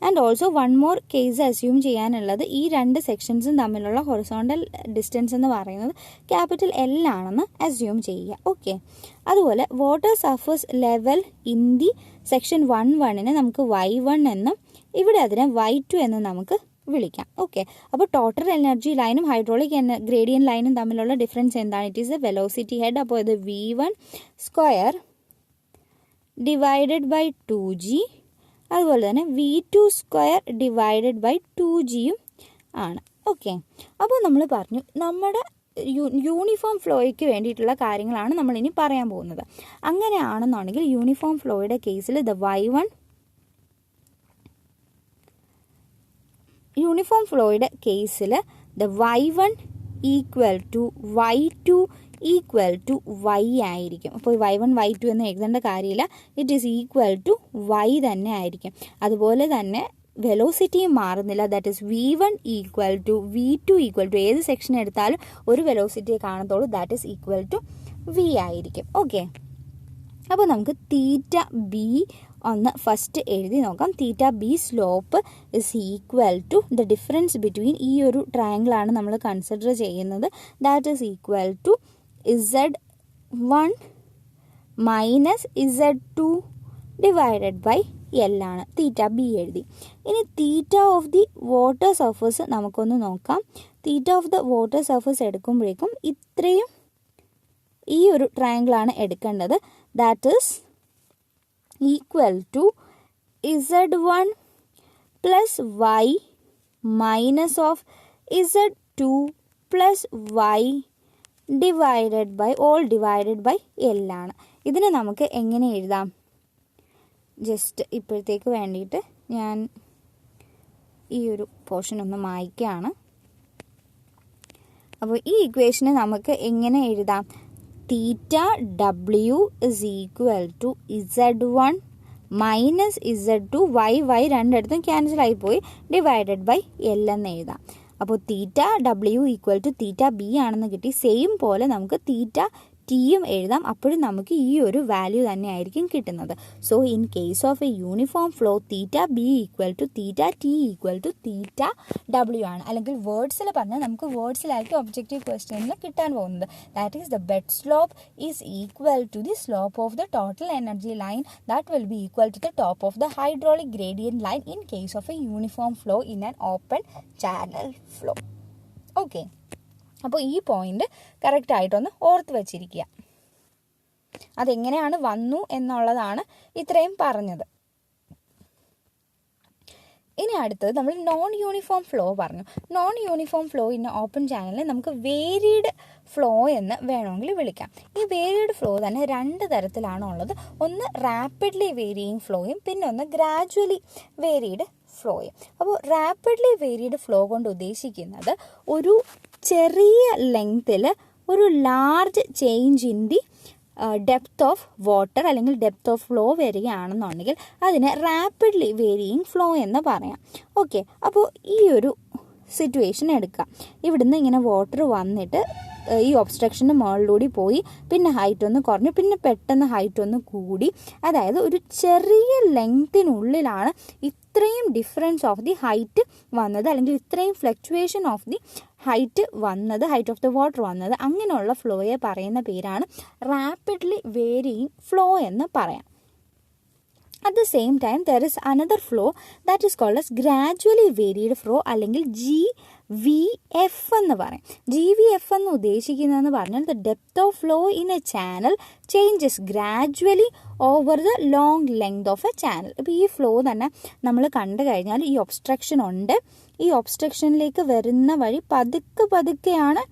And also one more case assume ചെയ്യാനുള്ളത് ഈ 2 സെക്ഷൻസും തമ്മിലുള്ള ഹൊറിസോണ്ടൽ ഡിസ്റ്റൻസ് എന്ന് പറയുന്നത് ക്യാപിറ്റൽ L ആണെന്ന് അസ്യൂം ചെയ്യുക. ഓക്കെ, അതുപോലെ water surface level in the section 1-1 നമുക്ക് Y1 എന്നും ഇവിടെ അതിനെ Y2 എന്നും നമുക്ക് വിളിക്കാം. ഓക്കെ, അപ്പോൾ ടോട്ടൽ എനർജി ലൈനും ഹൈഡ്രോളിക് ഗ്രേഡിയൻ ലൈനും തമ്മിലുള്ള ഡിഫറൻസ് എന്താണ്? It is A velocity head. അപ്പോൾ ഇത് V1 square divided by 2g, അതുപോലെ തന്നെ V2 സ്ക്വയർ ഡിവൈഡഡ് ബൈ 2gയും ആണ്. ഓക്കെ, അപ്പോൾ നമ്മൾ പറഞ്ഞു നമ്മുടെ യൂണിഫോം ഫ്ലോയ്ക്ക് വേണ്ടിയിട്ടുള്ള കാര്യങ്ങളാണ് നമ്മൾ ഇനി പറയാൻ പോകുന്നത്. അങ്ങനെയാണെന്നുണ്ടെങ്കിൽ യൂണിഫോം ഫ്ലോയുടെ കേസിൽ യൂണിഫോം ഫ്ലോയുടെ കേസിൽ Y1 equal to Y2 equal to Y ആയിരിക്കും. അപ്പോൾ Y1 Y2 എന്ന് എഴുതേണ്ട കാര്യമില്ല, it is equal to Y തന്നെ ആയിരിക്കും. അതുപോലെ തന്നെ വെലോസിറ്റിയും മാറുന്നില്ല, that is V1 equal to V2 equal to ഏത് സെക്ഷൻ എടുത്താലും ഒരു വെലോസിറ്റിയെ കാണത്തുള്ളൂ, that is equal to V ആയിരിക്കും. ഓക്കെ, അപ്പോൾ നമുക്ക് തീറ്റ ബി ഒന്ന് ഫസ്റ്റ് എഴുതി നോക്കാം. Theta B slope is equal to the difference between ഈ ഒരു ട്രയാങ്കിളാണ് നമ്മൾ കൺസിഡർ ചെയ്യുന്നത്, that is equal to Z1 minus Z2 divided by L ആണ്. തീറ്റ ബി എഴുതി. ഇനി theta of the water surface നമുക്കൊന്ന് നോക്കാം. Theta of the water surface എടുക്കുമ്പോഴേക്കും ഇത്രയും ഈ ഒരു ട്രയാങ്കിളാണ് എടുക്കേണ്ടത്, that is equal to Z1 plus Y minus of Z2 plus Y divided by L ആണ്. ഇതിനെ നമുക്ക് എങ്ങനെ എഴുതാം? ജസ്റ്റ് ഇപ്പോഴത്തേക്ക് വേണ്ടിയിട്ട് ഞാൻ ഈ ഒരു പോർഷൻ ഒന്ന് മായ്ക്കുകയാണ്. അപ്പോൾ ഈ ഇക്വേഷനെ നമുക്ക് എങ്ങനെ എഴുതാം? Theta W is equal to Z1 minus Z2 Y രണ്ടിടത്തും ക്യാൻസൽ ആയിപ്പോയി ഡിവൈഡഡ് ബൈ L എന്ന് എഴുതാം. അപ്പോൾ theta W equal to theta B ആണെന്ന് കിട്ടി. സെയിം പോലെ നമുക്ക് തീറ്റ ടിയും എഴുതാം, അപ്പോഴും നമുക്ക് ഈ ഒരു വാല്യൂ തന്നെ ആയിരിക്കും കിട്ടുന്നത്. So in case of a uniform flow theta B equal to theta T equal to theta W ആണ്. അല്ലെങ്കിൽ വേർഡ്സിൽ പറഞ്ഞാൽ നമുക്ക് വേർഡ്സിലായിരിക്കും ഒബ്ജക്റ്റീവ് ക്വസ്റ്റ്യനിൽ കിട്ടാൻ പോകുന്നത്. That is the bed slope is equal to the slope of the total energy line that will be equal to the top of the hydraulic gradient line in case of a uniform flow in an open channel flow. Okay, അപ്പോൾ ഈ point കറക്റ്റായിട്ടൊന്ന് ഓർത്ത് വച്ചിരിക്കുക. അതെങ്ങനെയാണ് വന്നു എന്നുള്ളതാണ് ഇത്രയും പറഞ്ഞത്. ഇനി അടുത്തത് നമ്മൾ നോൺ യൂണിഫോം ഫ്ലോ പറഞ്ഞു. Non uniform flow in open ചാനലിൽ നമുക്ക് വേരിയഡ് ഫ്ലോ എന്ന് വേണമെങ്കിൽ വിളിക്കാം. ഈ വേരിയഡ് ഫ്ലോ തന്നെ 2 തരത്തിലാണ് ഉള്ളത്. ഒന്ന് റാപ്പിഡ്ലി വേരിയിങ് ഫ്ലോയും പിന്നെ ഒന്ന് ഗ്രാജുവലി വേരിയഡ് ഫ്ലോയും. അപ്പോൾ റാപ്പിഡ്ലി വേരിയഡ് ഫ്ലോ കൊണ്ട് ഉദ്ദേശിക്കുന്നത് ഒരു ചെറിയ ലെങ്ത്തിൽ ഒരു large change in the depth of water അല്ലെങ്കിൽ ഡെപ്ത് ഓഫ് ഫ്ലോ വരികയാണെന്നുണ്ടെങ്കിൽ അതിനെ റാപ്പിഡ്ലി വേരിയിങ് ഫ്ലോ എന്ന് പറയാം. ഓക്കെ, അപ്പോൾ ഈ ഒരു സിറ്റുവേഷൻ എടുക്കാം. ഇവിടുന്ന് ഇങ്ങനെ വാട്ടർ വന്നിട്ട് ഈ ഒബ്സ്ട്രക്ഷന് മുകളിലൂടെ പോയി, പിന്നെ ഹൈറ്റ് ഒന്ന് കുറഞ്ഞു, പിന്നെ പെട്ടെന്ന് ഹൈറ്റ് ഒന്ന് കൂടി. അതായത് ഒരു ചെറിയ ലെങ്തിനുള്ളിലാണ് ഇത്രയും ഡിഫറൻസ് ഓഫ് ദി ഹൈറ്റ് വന്നത്, അല്ലെങ്കിൽ ഇത്രയും ഫ്ലക്ച്വേഷൻ ഓഫ് ദി ഹൈറ്റ് വന്നത്, ഹൈറ്റ് ഓഫ് ദ വാട്ടർ വന്നത്. അങ്ങനെയുള്ള ഫ്ലോയെ പറയുന്ന പേരാണ് റാപ്പിഡ്ലി വേരിയിങ് ഫ്ലോ എന്ന് പറയാം. At the same time, there is another flow that is called as gradually varied flow അല്ലെങ്കിൽ GVF എന്ന് പറയും. GVF എന്ന് ഉദ്ദേശിക്കുന്നതെന്ന് പറഞ്ഞാൽ the depth of flow in a channel changes gradually over the long length of a channel. ഇപ്പോൾ ഈ flow തന്നെ നമ്മൾ കണ്ടു കഴിഞ്ഞാൽ ഈ ഒബ്സ്ട്രക്ഷൻ ഉണ്ട്. ഈ ഒബ്സ്ട്രക്ഷനിലേക്ക് വരുന്ന വഴി പതുക്കെയാണ്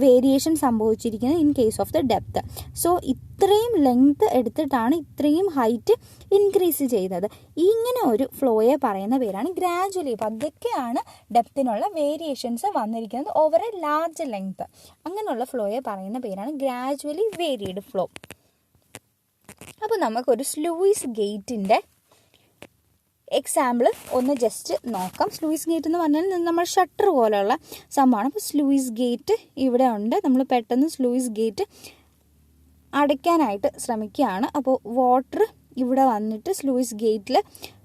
വേരിയേഷൻ സംഭവിച്ചിരിക്കുന്നത് in case of the depth. So ഇത്രയും ലെങ്ത് എടുത്തിട്ടാണ് ഇത്രയും ഹൈറ്റ് ഇൻക്രീസ് ചെയ്തത്. ഇങ്ങനെ ഒരു ഫ്ലോയെ പറയുന്ന പേരാണ് ഗ്രാജുവലി. അപ്പോൾ അതൊക്കെയാണ് ഡെപ്തിനുള്ള വേരിയേഷൻസ് വന്നിരിക്കുന്നത് ഓവർ എ ലാർജ് ലെങ്ത്. അങ്ങനെയുള്ള ഫ്ലോയെ പറയുന്ന പേരാണ് ഗ്രാജുവലി വേരിയഡ് ഫ്ലോ. അപ്പോൾ നമുക്കൊരു സ്ലൂയിസ് ഗേറ്റിൻ്റെ എക്സാമ്പിൾ ഒന്ന് ജസ്റ്റ് നോക്കാം. സ്ലൂയിസ് ഗേറ്റ് എന്ന് പറഞ്ഞാൽ നമ്മൾ ഷട്ടർ പോലെയുള്ള സംഭവമാണ്. അപ്പോൾ സ്ലൂയിസ് ഗേറ്റ് ഇവിടെ ഉണ്ട്. നമ്മൾ പെട്ടെന്ന് സ്ലൂയിസ് ഗേറ്റ് അടയ്ക്കാനായിട്ട് ശ്രമിക്കുകയാണ്. അപ്പോൾ വാട്ടർ ഇവിടെ വന്നിട്ട് സ്ലൂയിസ് ഗേറ്റിൽ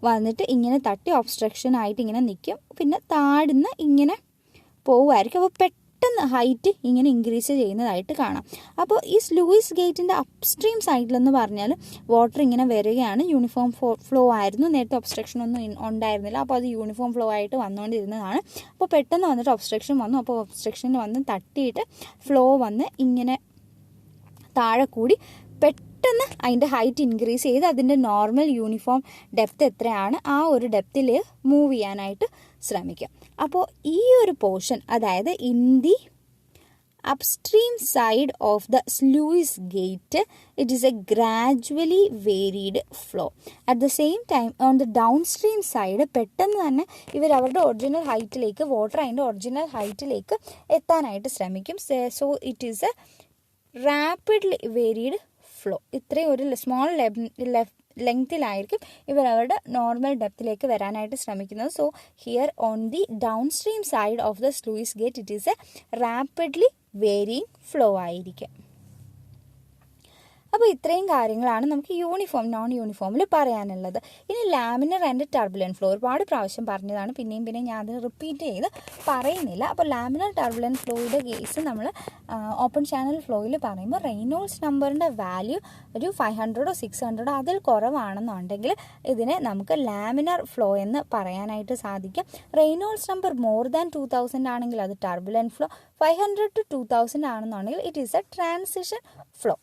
വന്നിട്ട് ഇങ്ങനെ തട്ടി ഒബ്സ്ട്രക്ഷൻ ആയിട്ട് ഇങ്ങനെ നിൽക്കും. പിന്നെ താഴ്ന്ന് ഇങ്ങനെ പോവുമായിരിക്കും. അപ്പോൾ പെട്ടെന്ന് ഹൈറ്റ് ഇങ്ങനെ ഇൻക്രീസ് ചെയ്യുന്നതായിട്ട് കാണാം. അപ്പോൾ ഈ സ്ലൂയിസ് ഗേറ്റിൻ്റെ അപ്സ്ട്രീം സൈഡിലെന്ന് പറഞ്ഞാൽ വാട്ടർ ഇങ്ങനെ വരികയാണ്. യൂണിഫോം ഫ്ലോ ആയിരുന്നു. നേരത്തെ ഒബ്സ്ട്രക്ഷൻ ഒന്നും ഉണ്ടായിരുന്നില്ല. അപ്പോൾ അത് യൂണിഫോം ഫ്ലോ ആയിട്ട് വന്നുകൊണ്ടിരുന്നതാണ്. അപ്പോൾ പെട്ടെന്ന് വന്നിട്ട് ഒബ്സ്ട്രക്ഷൻ വന്നു. അപ്പോൾ ഒബ്സ്ട്രക്ഷനിൽ വന്ന് തട്ടിയിട്ട് ഫ്ലോ വന്ന് ഇങ്ങനെ താഴെ കൂടി പെട്ടെന്ന് അതിൻ്റെ ഹൈറ്റ് ഇൻക്രീസ് ചെയ്ത് അതിൻ്റെ നോർമൽ യൂണിഫോം ഡെപ്ത് എത്രയാണ് ആ ഒരു ഡെപ്തിൽ മൂവ് ചെയ്യാനായിട്ട് ശ്രമിക്കും. അപ്പോൾ ഈ ഒരു പോർഷൻ, അതായത് in the upstream side of the sluice gate, it is a gradually varied flow. At the same time, on the downstream side, പെട്ടെന്ന് തന്നെ ഇവർ അവരുടെ ഒറിജിനൽ ഹൈറ്റിലേക്ക്, വാട്ടർ അതിൻ്റെ ഒറിജിനൽ ഹൈറ്റിലേക്ക് എത്താനായിട്ട് ശ്രമിക്കും. So it is A rapidly varied flow. ഇത്രയും ഒരു small ലെങ്തിലായിരിക്കും ഇവർ അവരുടെ നോർമൽ ഡെപ്തിലേക്ക് വരാനായിട്ട് ശ്രമിക്കുന്നത്. So here on the down stream side of the sluice gate it is A rapidly varying flow ആയിരിക്കും. അപ്പോൾ ഇത്രയും കാര്യങ്ങളാണ് നമുക്ക് യൂണിഫോം നോൺ യൂണിഫോമിൽ പറയാനുള്ളത്. ഇനി ലാമിനർ ആൻഡ് ടർബുലൻറ്റ് ഫ്ലോ ഒരുപാട് പ്രാവശ്യം പറഞ്ഞതാണ്. പിന്നെയും ഞാൻ അത് റിപ്പീറ്റ് ചെയ്ത് പറയുന്നില്ല. അപ്പോൾ ലാമിനർ ടർബുലൻറ്റ് ഫ്ലോയുടെ കേസ് നമ്മൾ ഓപ്പൺ ചാനൽ ഫ്ലോയിൽ പറയുമ്പോൾ റെയ്നോൾഡ്സ് നമ്പറിൻ്റെ വാല്യൂ ഒരു 500 600 അതിൽ കുറവാണെന്നുണ്ടെങ്കിൽ ഇതിനെ നമുക്ക് ലാമിനർ ഫ്ലോ എന്ന് പറയാനായിട്ട് സാധിക്കും. റെയ്നോൾഡ്സ് നമ്പർ മോർ ദാൻ 2000 ആണെങ്കിൽ അത് ടർബുലൻറ്റ് ഫ്ലോ, 500 to 2000 ആണെന്നുണ്ടെങ്കിൽ it is a transition flow.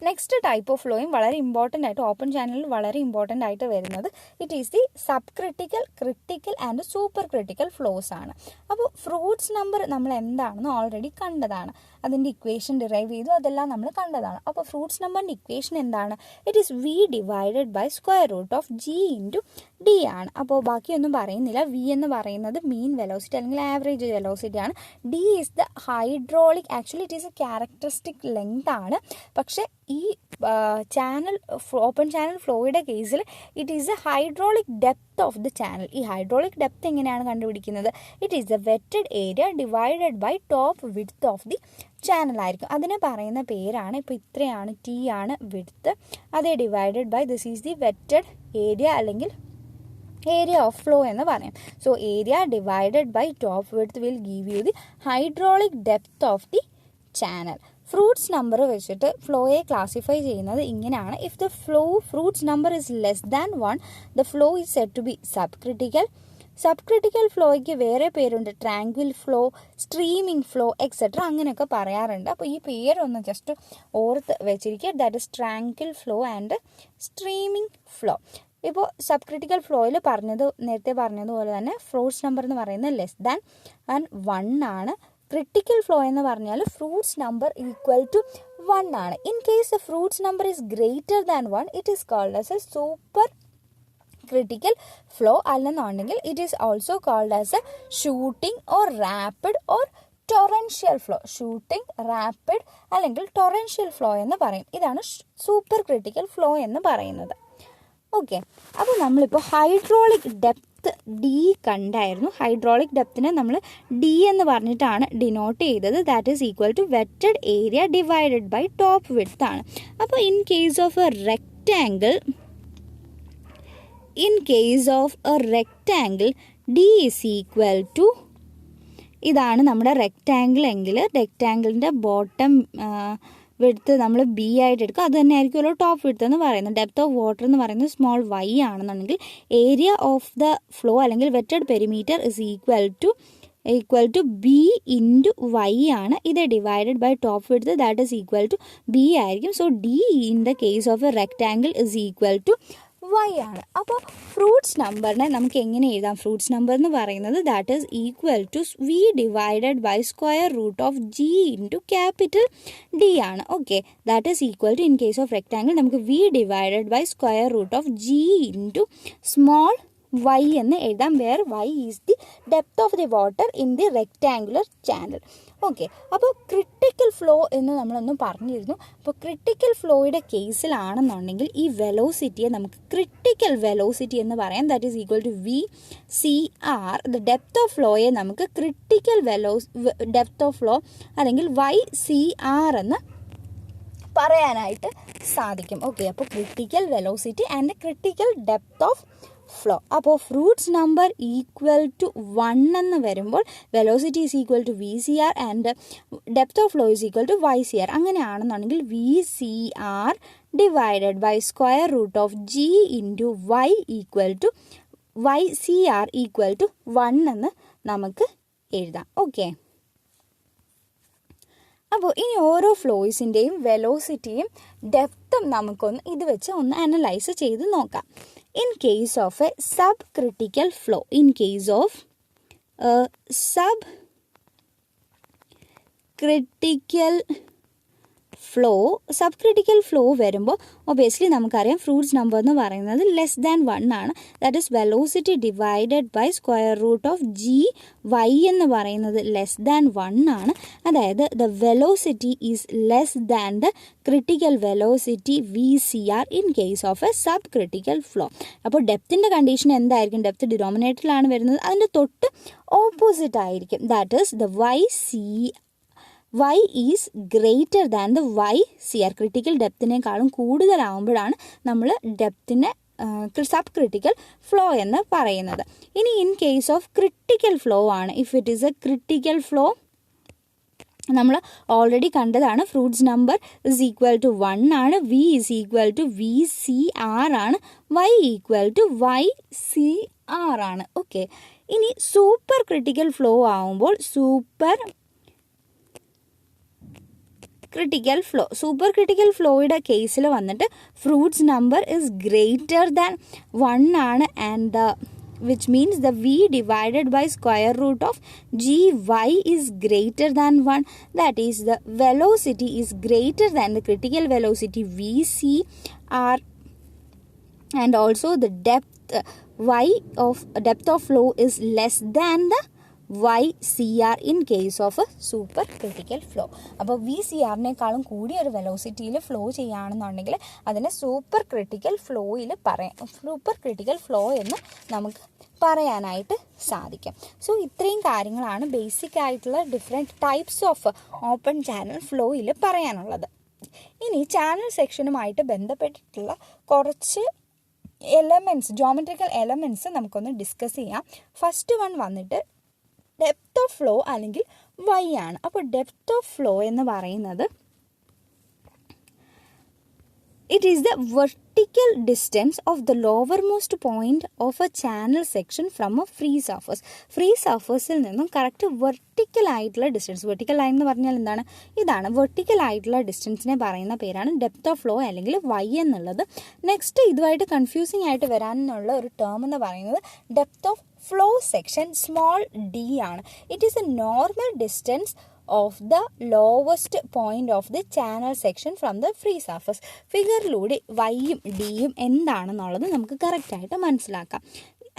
Next type of ഫ്ലോയും വളരെ ഇമ്പോർട്ടൻ്റ് ആയിട്ട് ഓപ്പൺ ചാനലിൽ വളരെ ഇമ്പോർട്ടൻ്റ് ആയിട്ട് വരുന്നത് it is the sub critical, critical and super critical flows ആണ്. അപ്പോൾ ഫ്രൂട്ട്സ് നമ്പർ നമ്മൾ എന്താണെന്ന് ഓൾറെഡി കണ്ടതാണ്. അതിൻ്റെ ഇക്വേഷൻ ഡിറൈവ് ചെയ്തു, അതെല്ലാം നമ്മൾ കണ്ടതാണ്. അപ്പോൾ ഫ്രൂട്ട്സ് നമ്പറിൻ്റെ ഇക്വേഷൻ എന്താണ്? It is V divided by square root of G into D ആണ്. അപ്പോൾ ബാക്കിയൊന്നും പറയുന്നില്ല. വി എന്ന് പറയുന്നത് മീൻ വെലോസിറ്റി അല്ലെങ്കിൽ ആവറേജ് വെലോസിറ്റി ആണ്. D is the hydraulic, actually it is a characteristic length ആണ്. പക്ഷേ ഈ ചാനൽ ഓപ്പൺ ചാനൽ ഫ്ലോയുടെ കേസിൽ it is a hydraulic depth of the channel. ഈ ഹൈഡ്രോളിക് ഡെപ്ത് എങ്ങനെയാണ് കണ്ടുപിടിക്കുന്നത്? It is a wetted area divided by top width of the channel ആയിരിക്കും. അതിനെ പറയുന്ന പേരാണ്, ഇപ്പോൾ ഇത്രയാണ് ടി ആണ് വിഡ്ത്ത്, അതേ divided by this is the wetted area അല്ലെങ്കിൽ ഏരിയ ഓഫ് ഫ്ലോ എന്ന് പറയും. So area divided by top width will give you the hydraulic depth of the channel. Froude's number വെച്ചിട്ട് ഫ്ലോയെ ക്ലാസിഫൈ ചെയ്യുന്നത് ഇങ്ങനെയാണ്. If the Froude's number is less than 1 the flow is said to be sub critical. Sub critical ഫ്ലോയ്ക്ക് വേറെ പേരുണ്ട്, tranquil flow, streaming flow etcetera അങ്ങനെയൊക്കെ പറയാറുണ്ട്. അപ്പോൾ ഈ പേരൊന്ന് ജസ്റ്റ് ഓർത്ത് വെച്ചിരിക്കുക. That is tranquil flow and streaming flow. ഇപ്പോൾ സബ് ക്രിട്ടിക്കൽ ഫ്ലോയിൽ നേരത്തെ പറഞ്ഞതുപോലെ തന്നെ ഫ്രൂട്ട്സ് നമ്പർ എന്ന് പറയുന്നത് ലെസ് ദാൻ 1 ആണ്. ക്രിട്ടിക്കൽ ഫ്ലോ എന്ന് പറഞ്ഞാൽ ഫ്രൂട്ട്സ് നമ്പർ ഈക്വൽ ടു 1 ആണ്. In case the Froude's number is greater than 1 it is called as a super critical flow. അല്ലെന്നുണ്ടെങ്കിൽ it is also called as a shooting or rapid or torrential flow. Shooting, rapid അല്ലെങ്കിൽ torrential flow എന്ന് പറയും. ഇതാണ് super critical flow എന്ന് പറയുന്നത്. Okay, അപ്പോൾ നമ്മളിപ്പോൾ hydraulic depth D കണ്ടായിരുന്നു. ഹൈഡ്രോളിക് ഡെപ്തിനെ നമ്മൾ ഡി എന്ന് പറഞ്ഞിട്ടാണ് ഡിനോട്ട് ചെയ്തത്. That is equal to wetted area divided by top width ആണ്. അപ്പോൾ in case of a rectangle D is equal to, ഇതാണ് നമ്മുടെ റെക്റ്റാങ്കിൾ എങ്കിൽ റെക്റ്റാങ്കിളിൻ്റെ ബോട്ടം വിഡ്ത്ത് നമ്മൾ ബി ആയിട്ട് എടുക്കുക. അത് തന്നെ ആയിരിക്കുമല്ലോ ടോപ്പ് വിഡ്ത്ത് എന്ന് പറയുന്നത്. ഡെപ്ത് ഓഫ് വാട്ടർ എന്ന് പറയുന്നത് സ്മോൾ വൈ ആണെന്നുണ്ടെങ്കിൽ ഏരിയ ഓഫ് ദ ഫ്ലോ അല്ലെങ്കിൽ wetted perimeter is equal to B into y ആണ്. ഇത് divided by top width that is equal to B ആയിരിക്കും. So D in the case of a rectangle is equal to y ആണ്. അപ്പോൾ fruits നമ്പറിനെ നമുക്ക് എങ്ങനെ എഴുതാം? ഫ്രൂട്ട്സ് നമ്പർ എന്ന് പറയുന്നത് that is equal to v divided by square root of g into capital D ആണ്. Okay, that is equal to, in case of rectangle നമുക്ക് v divided by square root of g into small y എന്ന് എഴുതാം, where y is the depth of the water in the rectangular channel. Okay, അപ്പോൾ critical flow എന്ന് നമ്മളൊന്ന് പറഞ്ഞിരുന്നു. അപ്പോൾ critical ഫ്ലോയുടെ കേസിലാണെന്നുണ്ടെങ്കിൽ ഈ വെലോസിറ്റിയെ നമുക്ക് ക്രിട്ടിക്കൽ വെലോസിറ്റി എന്ന് പറയാം. That is equal to VCR. The depth of ഫ്ലോയെ നമുക്ക് ക്രിട്ടിക്കൽ ഡെപ്ത് ഓഫ് ഫ്ലോ അല്ലെങ്കിൽ YCR എന്ന് പറയാനായിട്ട് സാധിക്കും. ഓക്കെ, അപ്പോൾ critical velocity and critical depth of flow. അപ്പോൾ ഫ്രൂട്ട്സ് നമ്പർ ഈക്വൽ ടു 1 എന്ന് വരുമ്പോൾ velocity is equal to VCR and depth of flow is equal to YCR. അങ്ങനെയാണെന്നുണ്ടെങ്കിൽ VCR divided by square root of G into Y equal to YCR equal to 1 എന്ന് നമുക്ക് എഴുതാം. Okay, അപ്പോൾ ഇനി ഓരോ ഫ്ലോയ്സിൻ്റെയും വെലോസിറ്റിയും ഡെപ്തും നമുക്കൊന്ന് ഇത് വെച്ച് ഒന്ന് അനലൈസ് ചെയ്ത് നോക്കാം. In case of a subcritical flow, in case of a subcritical flow വരുമ്പോൾ ഒബിയസ്ലി നമുക്കറിയാം ഫ്രൂട്ട്സ് നമ്പർ എന്ന് പറയുന്നത് ലെസ് ദാൻ 1 ആണ്. That is velocity divided by square root of G. y എന്ന് പറയുന്നത് ലെസ് ദാൻ 1 ആണ്. അതായത് the velocity is less than the critical velocity VCR in case of a sub critical flow. അപ്പോൾ ഡെപ്തിൻ്റെ condition എന്തായിരിക്കും? Depth ഡിനോമിനേറ്ററിലാണ് വരുന്നത്, അതിൻ്റെ തൊട്ട് ഓപ്പോസിറ്റ് ആയിരിക്കും. That is the y is greater than the YCR. Critical ഡെപ്തിനേക്കാളും കൂടുതലാവുമ്പോഴാണ് നമ്മൾ ഡെപ്തിനെ സബ് ക്രിട്ടിക്കൽ ഫ്ലോ എന്ന് പറയുന്നത്. ഇനി in case of critical flow ആണ്, if it is a critical flow നമ്മൾ ഓൾറെഡി കണ്ടതാണ്. Froude's number is equal to 1 ആണ്, V is equal to VCR ആണ്, Y ഈക്വൽ ടു YCR ആണ്. ഓക്കെ, ഇനി സൂപ്പർ ക്രിട്ടിക്കൽ ഫ്ലോ ആവുമ്പോൾ സൂപ്പർ ക്രിട്ടിക്കൽ ഫ്ലോയുടെ കേസിൽ വന്നിട്ട് Froude's number is greater than 1 ആണ്, and which means the V divided by square root of GY is greater than 1. That is, the velocity is greater than the critical velocity VCR, and also the depth depth of flow is less than the YCR in case of a super critical flow. അപ്പോൾ VCRനേക്കാളും കൂടിയ ഒരു വെലോസിറ്റിയിൽ flow ചെയ്യുകയാണെന്നുണ്ടെങ്കിൽ അതിനെ super critical flow എന്ന് നമുക്ക് പറയാനായിട്ട് സാധിക്കും. So ഇത്രയും കാര്യങ്ങളാണ് ബേസിക് ആയിട്ടുള്ള different types of open channel ഫ്ലോയിൽ പറയാനുള്ളത്. ഇനി ചാനൽ സെക്ഷനുമായിട്ട് ബന്ധപ്പെട്ടിട്ടുള്ള കുറച്ച് ജോമെട്രിക്കൽ എലമെൻറ്റ്സ് നമുക്കൊന്ന് ഡിസ്കസ് ചെയ്യാം. ഫസ്റ്റ് വൺ വന്നിട്ട് ഡെപ്ത് ഓഫ് ഫ്ലോ അല്ലെങ്കിൽ y ആണ്. അപ്പോൾ ഡെപ്ത് ഓഫ് ഫ്ലോ എന്ന് പറയുന്നത് it is the vertical distance of the lowermost point of a channel section from a free surface. Free സർഫേസിൽ നിന്നും കറക്റ്റ് വെർട്ടിക്കൽ ആയിട്ടുള്ള ഡിസ്റ്റൻസ്. വെർട്ടിക്കൽ ലൈൻ എന്ന് പറഞ്ഞാൽ എന്താണ്? ഇതാണ് വെർട്ടിക്കൽ ആയിട്ടുള്ള ഡിസ്റ്റൻസിനെ പറയുന്ന പേരാണ് ഡെപ്ത് ഓഫ് ഫ്ലോ അല്ലെങ്കിൽ y എന്നുള്ളത്. നെക്സ്റ്റ് ഇതുമായിട്ട് കൺഫ്യൂസിംഗ് ആയിട്ട് വരാനുള്ള ഒരു ടേം എന്ന് പറയുന്നത് depth of flow section small d ആണ്. It is a normal distance of the lowest point of the channel section from the free surface. ഫിഗറിലൂടെ വൈയും ഡിയും എന്താണെന്നുള്ളത് നമുക്ക് കറക്റ്റായിട്ട് മനസ്സിലാക്കാം.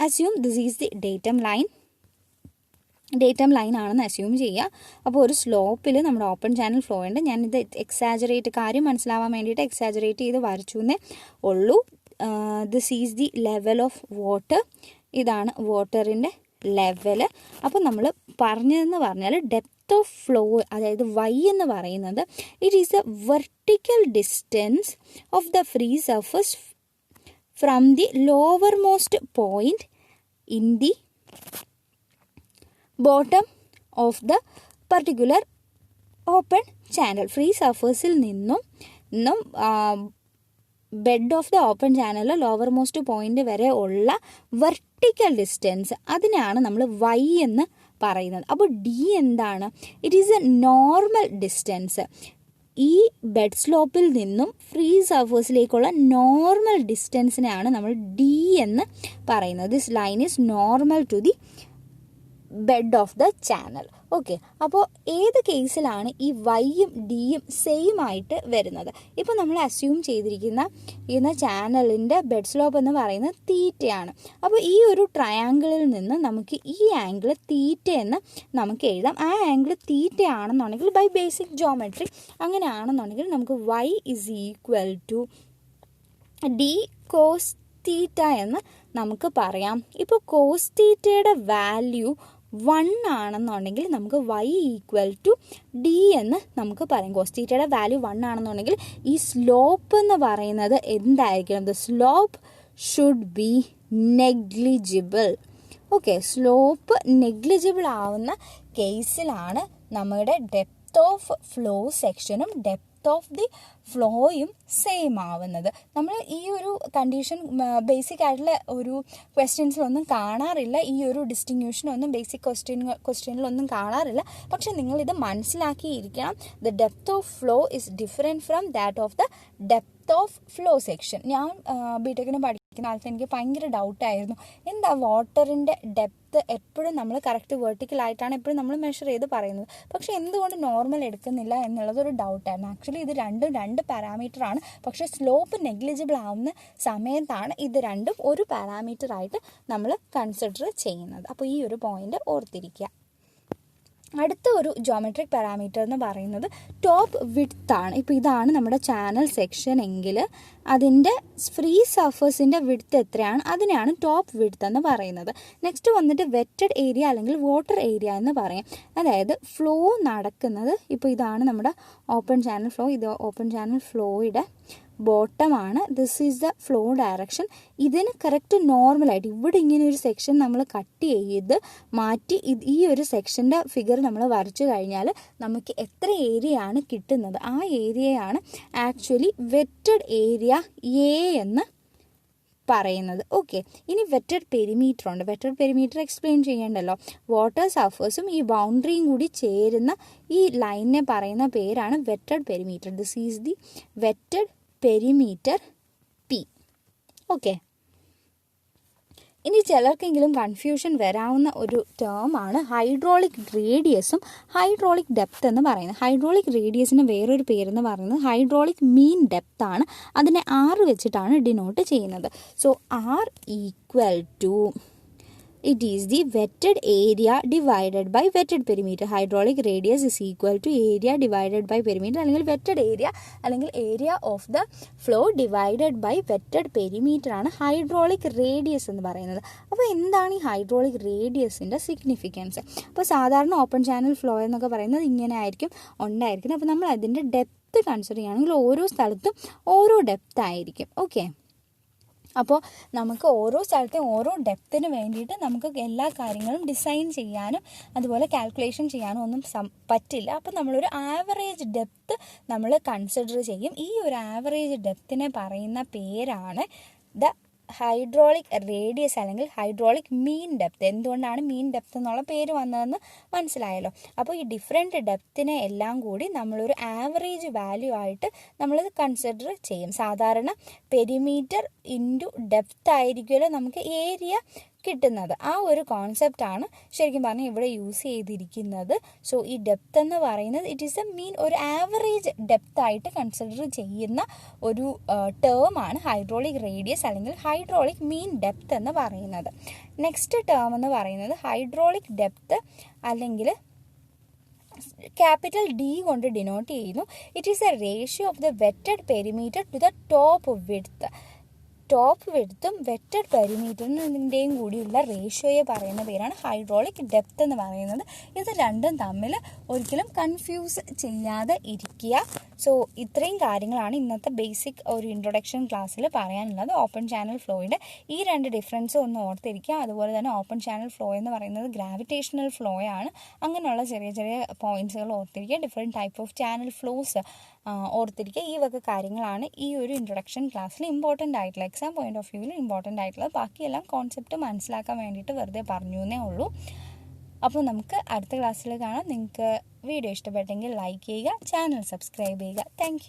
Assume this is the datum line ആണെന്ന് അസ്യൂം ചെയ്യുക. അപ്പോൾ ഒരു സ്ലോപ്പിൽ നമ്മുടെ ഓപ്പൺ ചാനൽ ഫ്ലോ ഉണ്ട്. ഞാനിത് കാര്യം മനസ്സിലാവാൻ വേണ്ടിയിട്ട് എക്സാജറേറ്റ് ചെയ്ത് വരച്ചു എന്നേ ഉള്ളൂ. This is the level of water. ഇതാണ് വാട്ടറിൻ്റെ ലെവല്. അപ്പോൾ നമ്മൾ പറഞ്ഞതെന്ന് പറഞ്ഞാൽ ഡെപ്ത് ഓഫ് ഫ്ലോ അതായത് y എന്ന് പറയുന്നത് it is A vertical distance of the free surface from the lower most point in the bottom of the particular open channel. Free സർഫസിൽ നിന്നും bed of the open channel lower most point വരെ ഉള്ള vertical distance, അതിനാണ് നമ്മൾ y എന്ന് പറയുന്നത്. അപ്പോൾ d എന്താണ്? It is a normal distance. ഈ ബെഡ് സ്ലോപ്പിൽ നിന്നും ഫ്രീ സർഫേസിലേക്കുള്ള നോർമൽ ഡിസ്റ്റൻസിനെയാണ് നമ്മൾ ഡി എന്ന് പറയുന്നത്. This line is normal to the bed of the channel. Okay, അപ്പോൾ ഏത് കേസിലാണ് ഈ വൈയും ഡിയും സെയിം ആയിട്ട് വരുന്നത്? ഇപ്പോൾ നമ്മൾ അസ്യൂം ചെയ്തിരിക്കുന്ന ചാനലിൻ്റെ ബെഡ് സ്ലോപ്പ് എന്ന് പറയുന്നത് തീറ്റയാണ്. അപ്പോൾ ഈ ഒരു ട്രയാങ്കിളിൽ നിന്ന് നമുക്ക് ഈ ആംഗിൾ തീറ്റ എന്ന് നമുക്ക് എഴുതാം. ആ ആംഗിൾ തീറ്റ ആണെന്നുണ്ടെങ്കിൽ ബൈ ബേസിക് ജോമെട്രി അങ്ങനെയാണെന്നുണ്ടെങ്കിൽ നമുക്ക് y is equal to D cos theta എന്ന് നമുക്ക് പറയാം. ഇപ്പോൾ കോസ് തീറ്റയുടെ വാല്യൂ 1 ആണെന്നുണ്ടെങ്കിൽ നമുക്ക് y ഈക്വൽ ടു ഡി എന്ന് നമുക്ക് പറയാം. കോസ് തീറ്റയുടെ വാല്യൂ 1 ആണെന്നുണ്ടെങ്കിൽ ഈ സ്ലോപ്പ് എന്ന് പറയുന്നത് എന്തായിരിക്കണം? The slope should be negligible. Okay, slope negligible ആവുന്ന കേസിലാണ് നമ്മുടെ ഡെപ്ത് ഓഫ് ഫ്ലോ സെക്ഷനും ഡെപ്ത് ഓഫ് ദി ഫ്ലോയും സെയിം ആവുന്നത്. നമ്മൾ ഈ ഒരു കണ്ടീഷൻ ബേസിക് ആയിട്ടുള്ള ഒരു ക്വസ്റ്റ്യൻസിലൊന്നും കാണാറില്ല. ഈ ഒരു ഡിസ്റ്റിങ്യൂഷനൊന്നും ബേസിക് ക്വസ്റ്റ്യനിലൊന്നും കാണാറില്ല. പക്ഷെ നിങ്ങളിത് മനസ്സിലാക്കിയിരിക്കണം. The depth of flow is different from that of the depth of flow section. ഞാൻ ബിടെക്കിന് പഠിക്കുന്ന കാലത്ത് എനിക്ക് ഭയങ്കര ഡൗട്ടായിരുന്നു, എന്താ വാട്ടറിൻ്റെ ഡെപ്ത് എപ്പോഴും നമ്മൾ കറക്റ്റ് വെർട്ടിക്കലായിട്ടാണ് എപ്പോഴും നമ്മൾ മെഷർ ചെയ്ത് പറയുന്നത്, പക്ഷെ എന്തുകൊണ്ട് നോർമൽ എടുക്കുന്നില്ല എന്നുള്ളതൊരു ഡൗട്ടായിരുന്നു. ആക്ച്വലി ഇത് രണ്ട് പാരാമീറ്റർ ആണ്. പക്ഷേ സ്ലോപ്പ് നെഗ്ലിജിബിൾ ആവുന്ന സമയത്താണ് ഇത് രണ്ടും ഒരു പാരാമീറ്റർ ആയിട്ട് നമ്മൾ കൺസിഡർ ചെയ്യുന്നത്. അപ്പോൾ ഈ ഒരു പോയിന്റ് ഓർത്തിരിക്കുക. അടുത്ത ഒരു ജോമെട്രിക് പാരാമീറ്റർ എന്ന് പറയുന്നത് ടോപ്പ് വിഡ്ത്ത് ആണ്. ഇപ്പോൾ ഇതാണ് നമ്മുടെ ചാനൽ സെക്ഷൻ എങ്കിൽ അതിൻ്റെ ഫ്രീ സർഫേസിൻ്റെ വിഡ്ത്ത് എത്രയാണ് അതിനെയാണ് ടോപ്പ് വിഡ്ത്ത് എന്ന് പറയുന്നത്. നെക്സ്റ്റ് വന്നിട്ട് വെറ്റഡ് ഏരിയ അല്ലെങ്കിൽ വാട്ടർ ഏരിയ എന്ന് പറയും. അതായത് ഫ്ലോ നടക്കുന്നത്, ഇപ്പോൾ ഇതാണ് നമ്മുടെ ഓപ്പൺ ചാനൽ ഫ്ലോ. ഇത് ഓപ്പൺ ചാനൽ ഫ്ലോയുടെ ബോട്ടമാണ്. This is the flow direction. ഇതിന് കറക്റ്റ് നോർമലായിട്ട് ഇവിടെ ഇങ്ങനെ ഒരു സെക്ഷൻ നമ്മൾ കട്ട് ചെയ്ത് മാറ്റി ഈ ഒരു സെക്ഷൻ്റെ ഫിഗർ നമ്മൾ വരച്ചു കഴിഞ്ഞാൽ നമുക്ക് എത്ര ഏരിയയാണ് കിട്ടുന്നത്, ആ ഏരിയയാണ് ആക്ച്വലി വെറ്റഡ് ഏരിയ എ എന്ന് പറയുന്നത്. ഓക്കെ, ഇനി വെറ്റഡ് പെരിമീറ്റർ ഉണ്ട്. വെറ്റഡ് പെരിമീറ്റർ എക്സ്പ്ലെയിൻ ചെയ്യേണ്ടല്ലോ. വാട്ടർ സർഫേസും ഈ ബൗണ്ടറിയും കൂടി ചേരുന്ന ഈ ലൈനിനെ പറയുന്ന പേരാണ് wetted perimeter. This is the wetted perimeter P. Okay, ഇനി ചിലർക്കെങ്കിലും കൺഫ്യൂഷൻ വരാവുന്ന ഒരു ടേമാണ് ഹൈഡ്രോളിക് റേഡിയസും ഹൈഡ്രോളിക് ഡെപ്ത് എന്ന് പറയുന്നത്. ഹൈഡ്രോളിക് റേഡിയസിന് വേറൊരു പേരെന്ന് പറയുന്നത് ഹൈഡ്രോളിക് മീൻ ഡെപ്ത് ആണ്. അതിനെ R വെച്ചിട്ടാണ് ഡിനോട്ട് ചെയ്യുന്നത്. So R equal to it is the wetted area divided by wetted perimeter. Hydraulic radius is equal to area divided by perimeter അല്ലെങ്കിൽ wetted area അല്ലെങ്കിൽ area of the flow divided by wetted perimeter ആണ് hydraulic radius എന്ന് പറയുന്നത്. അപ്പോൾ എന്താണ് ഈ hydraulic റേഡിയസിൻ്റെ significance? അപ്പോൾ സാധാരണ ഓപ്പൺ ചാനൽ ഫ്ലോ എന്നൊക്കെ പറയുന്നത് ഇങ്ങനെ ആയിരിക്കും ഉണ്ടായിരിക്കുന്നത്. അപ്പോൾ നമ്മൾ അതിൻ്റെ ഡെപ്ത് കൺസിഡർ ചെയ്യുകയാണെങ്കിൽ ഓരോ സ്ഥലത്തും ഓരോ ഡെപ്ത് ആയിരിക്കും. ഓക്കെ, അപ്പോൾ നമുക്ക് ഓരോ സ്ഥലത്തെയും ഓരോ ഡെപ്തിന് വേണ്ടിയിട്ട് നമുക്ക് എല്ലാ കാര്യങ്ങളും ഡിസൈൻ ചെയ്യാനും അതുപോലെ കാൽക്കുലേഷൻ ചെയ്യാനും ഒന്നും പറ്റില്ല. അപ്പോൾ നമ്മളൊരു ആവറേജ് ഡെപ്ത് നമ്മൾ കൺസിഡർ ചെയ്യും. ഈ ഒരു ആവറേജ് ഡെപ്തിനെ പറയുന്ന പേരാണ് ദ ഹൈഡ്രോളിക് റേഡിയസ് അല്ലെങ്കിൽ ഹൈഡ്രോളിക് മീൻ ഡെപ്ത്. എന്തുകൊണ്ടാണ് മീൻ ഡെപ്ത് എന്നുള്ള പേര് വന്നതെന്ന് മനസ്സിലായല്ലോ. അപ്പോൾ ഈ ഡിഫറെൻറ്റ് ഡെപ്തിനെ എല്ലാം കൂടി നമ്മളൊരു ആവറേജ് വാല്യൂ ആയിട്ട് നമ്മൾ കൺസിഡർ ചെയ്യും. സാധാരണ പെരിമീറ്റർ ഇൻറ്റു ഡെപ്ത് ആയിരിക്കുമല്ലോ നമുക്ക് ഏരിയ കിട്ടുന്നത്. ആ ഒരു കോൺസെപ്റ്റാണ് ശരിക്കും പറഞ്ഞാൽ ഇവിടെ യൂസ് ചെയ്തിരിക്കുന്നത്. സോ ഈ ഡെപ്ത് എന്ന് പറയുന്നത് ഇറ്റ് ഈസ് എ മീൻ, ഒരു ആവറേജ് ഡെപ്ത് ആയിട്ട് കൺസിഡർ ചെയ്യുന്ന ഒരു ടേമാണ് ഹൈഡ്രോളിക് റേഡിയസ് അല്ലെങ്കിൽ ഹൈഡ്രോളിക് മീൻ ഡെപ്ത് എന്ന് പറയുന്നത്. നെക്സ്റ്റ് ടേം എന്ന് പറയുന്നത് ഹൈഡ്രോളിക് ഡെപ്ത് അല്ലെങ്കിൽ ക്യാപിറ്റൽ D കൊണ്ട് ഡിനോട്ട് ചെയ്യുന്നു. It is a ratio of the wetted perimeter to the top width. Top വിഡ്ത്തും വെറ്റഡ് പെരിമീറ്ററിൻ്റെയും കൂടിയുള്ള റേഷ്യോയെ പറയുന്ന പേരാണ് ഹൈഡ്രോളിക് ഡെപ്ത് എന്ന് പറയുന്നത്. ഇത് രണ്ടും തമ്മിൽ ഒരിക്കലും കൺഫ്യൂസ് ചെയ്യാതെ ഇരിക്കുക. സോ ഇത്രയും കാര്യങ്ങളാണ് ഇന്നത്തെ ബേസിക് ഒരു ഇൻട്രൊഡക്ഷൻ ക്ലാസ്സിൽ പറയാനുള്ളത്. ഓപ്പൺ ചാനൽ ഫ്ലോയുടെ ഈ രണ്ട് ഡിഫറൻസും ഒന്ന് ഓർത്തിരിക്കുക. അതുപോലെ തന്നെ ഓപ്പൺ ചാനൽ ഫ്ലോ എന്ന് പറയുന്നത് ഗ്രാവിറ്റേഷണൽ ഫ്ലോ ആണ്. അങ്ങനെയുള്ള ചെറിയ ചെറിയ പോയിന്റ്സുകൾ ഓർത്തിരിക്കുക. Different type of channel flows ഓർത്തിരിക്കുക. ഈ വക കാര്യങ്ങളാണ് ഈ ഒരു ഇൻട്രൊഡക്ഷൻ ക്ലാസ്സിൽ ഇമ്പോർട്ടൻ്റ് ആയിട്ടുള്ള എക്സാം പോയിന്റ് ഓഫ് വ്യൂവിൽ ഇമ്പോർട്ടൻ്റ് ആയിട്ടുള്ളത്. ബാക്കിയെല്ലാം കോൺസെപ്റ്റ് മനസ്സിലാക്കാൻ വേണ്ടിയിട്ട് വെറുതെ പറഞ്ഞു എന്നേ ഉള്ളൂ. അപ്പോൾ നമുക്ക് അടുത്ത ക്ലാസ്സിൽ കാണാം. നിങ്ങൾക്ക് വീഡിയോ ഇഷ്ടപ്പെട്ടെങ്കിൽ ലൈക്ക് ചെയ്യുക, ചാനൽ സബ്സ്ക്രൈബ് ചെയ്യുക. താങ്ക്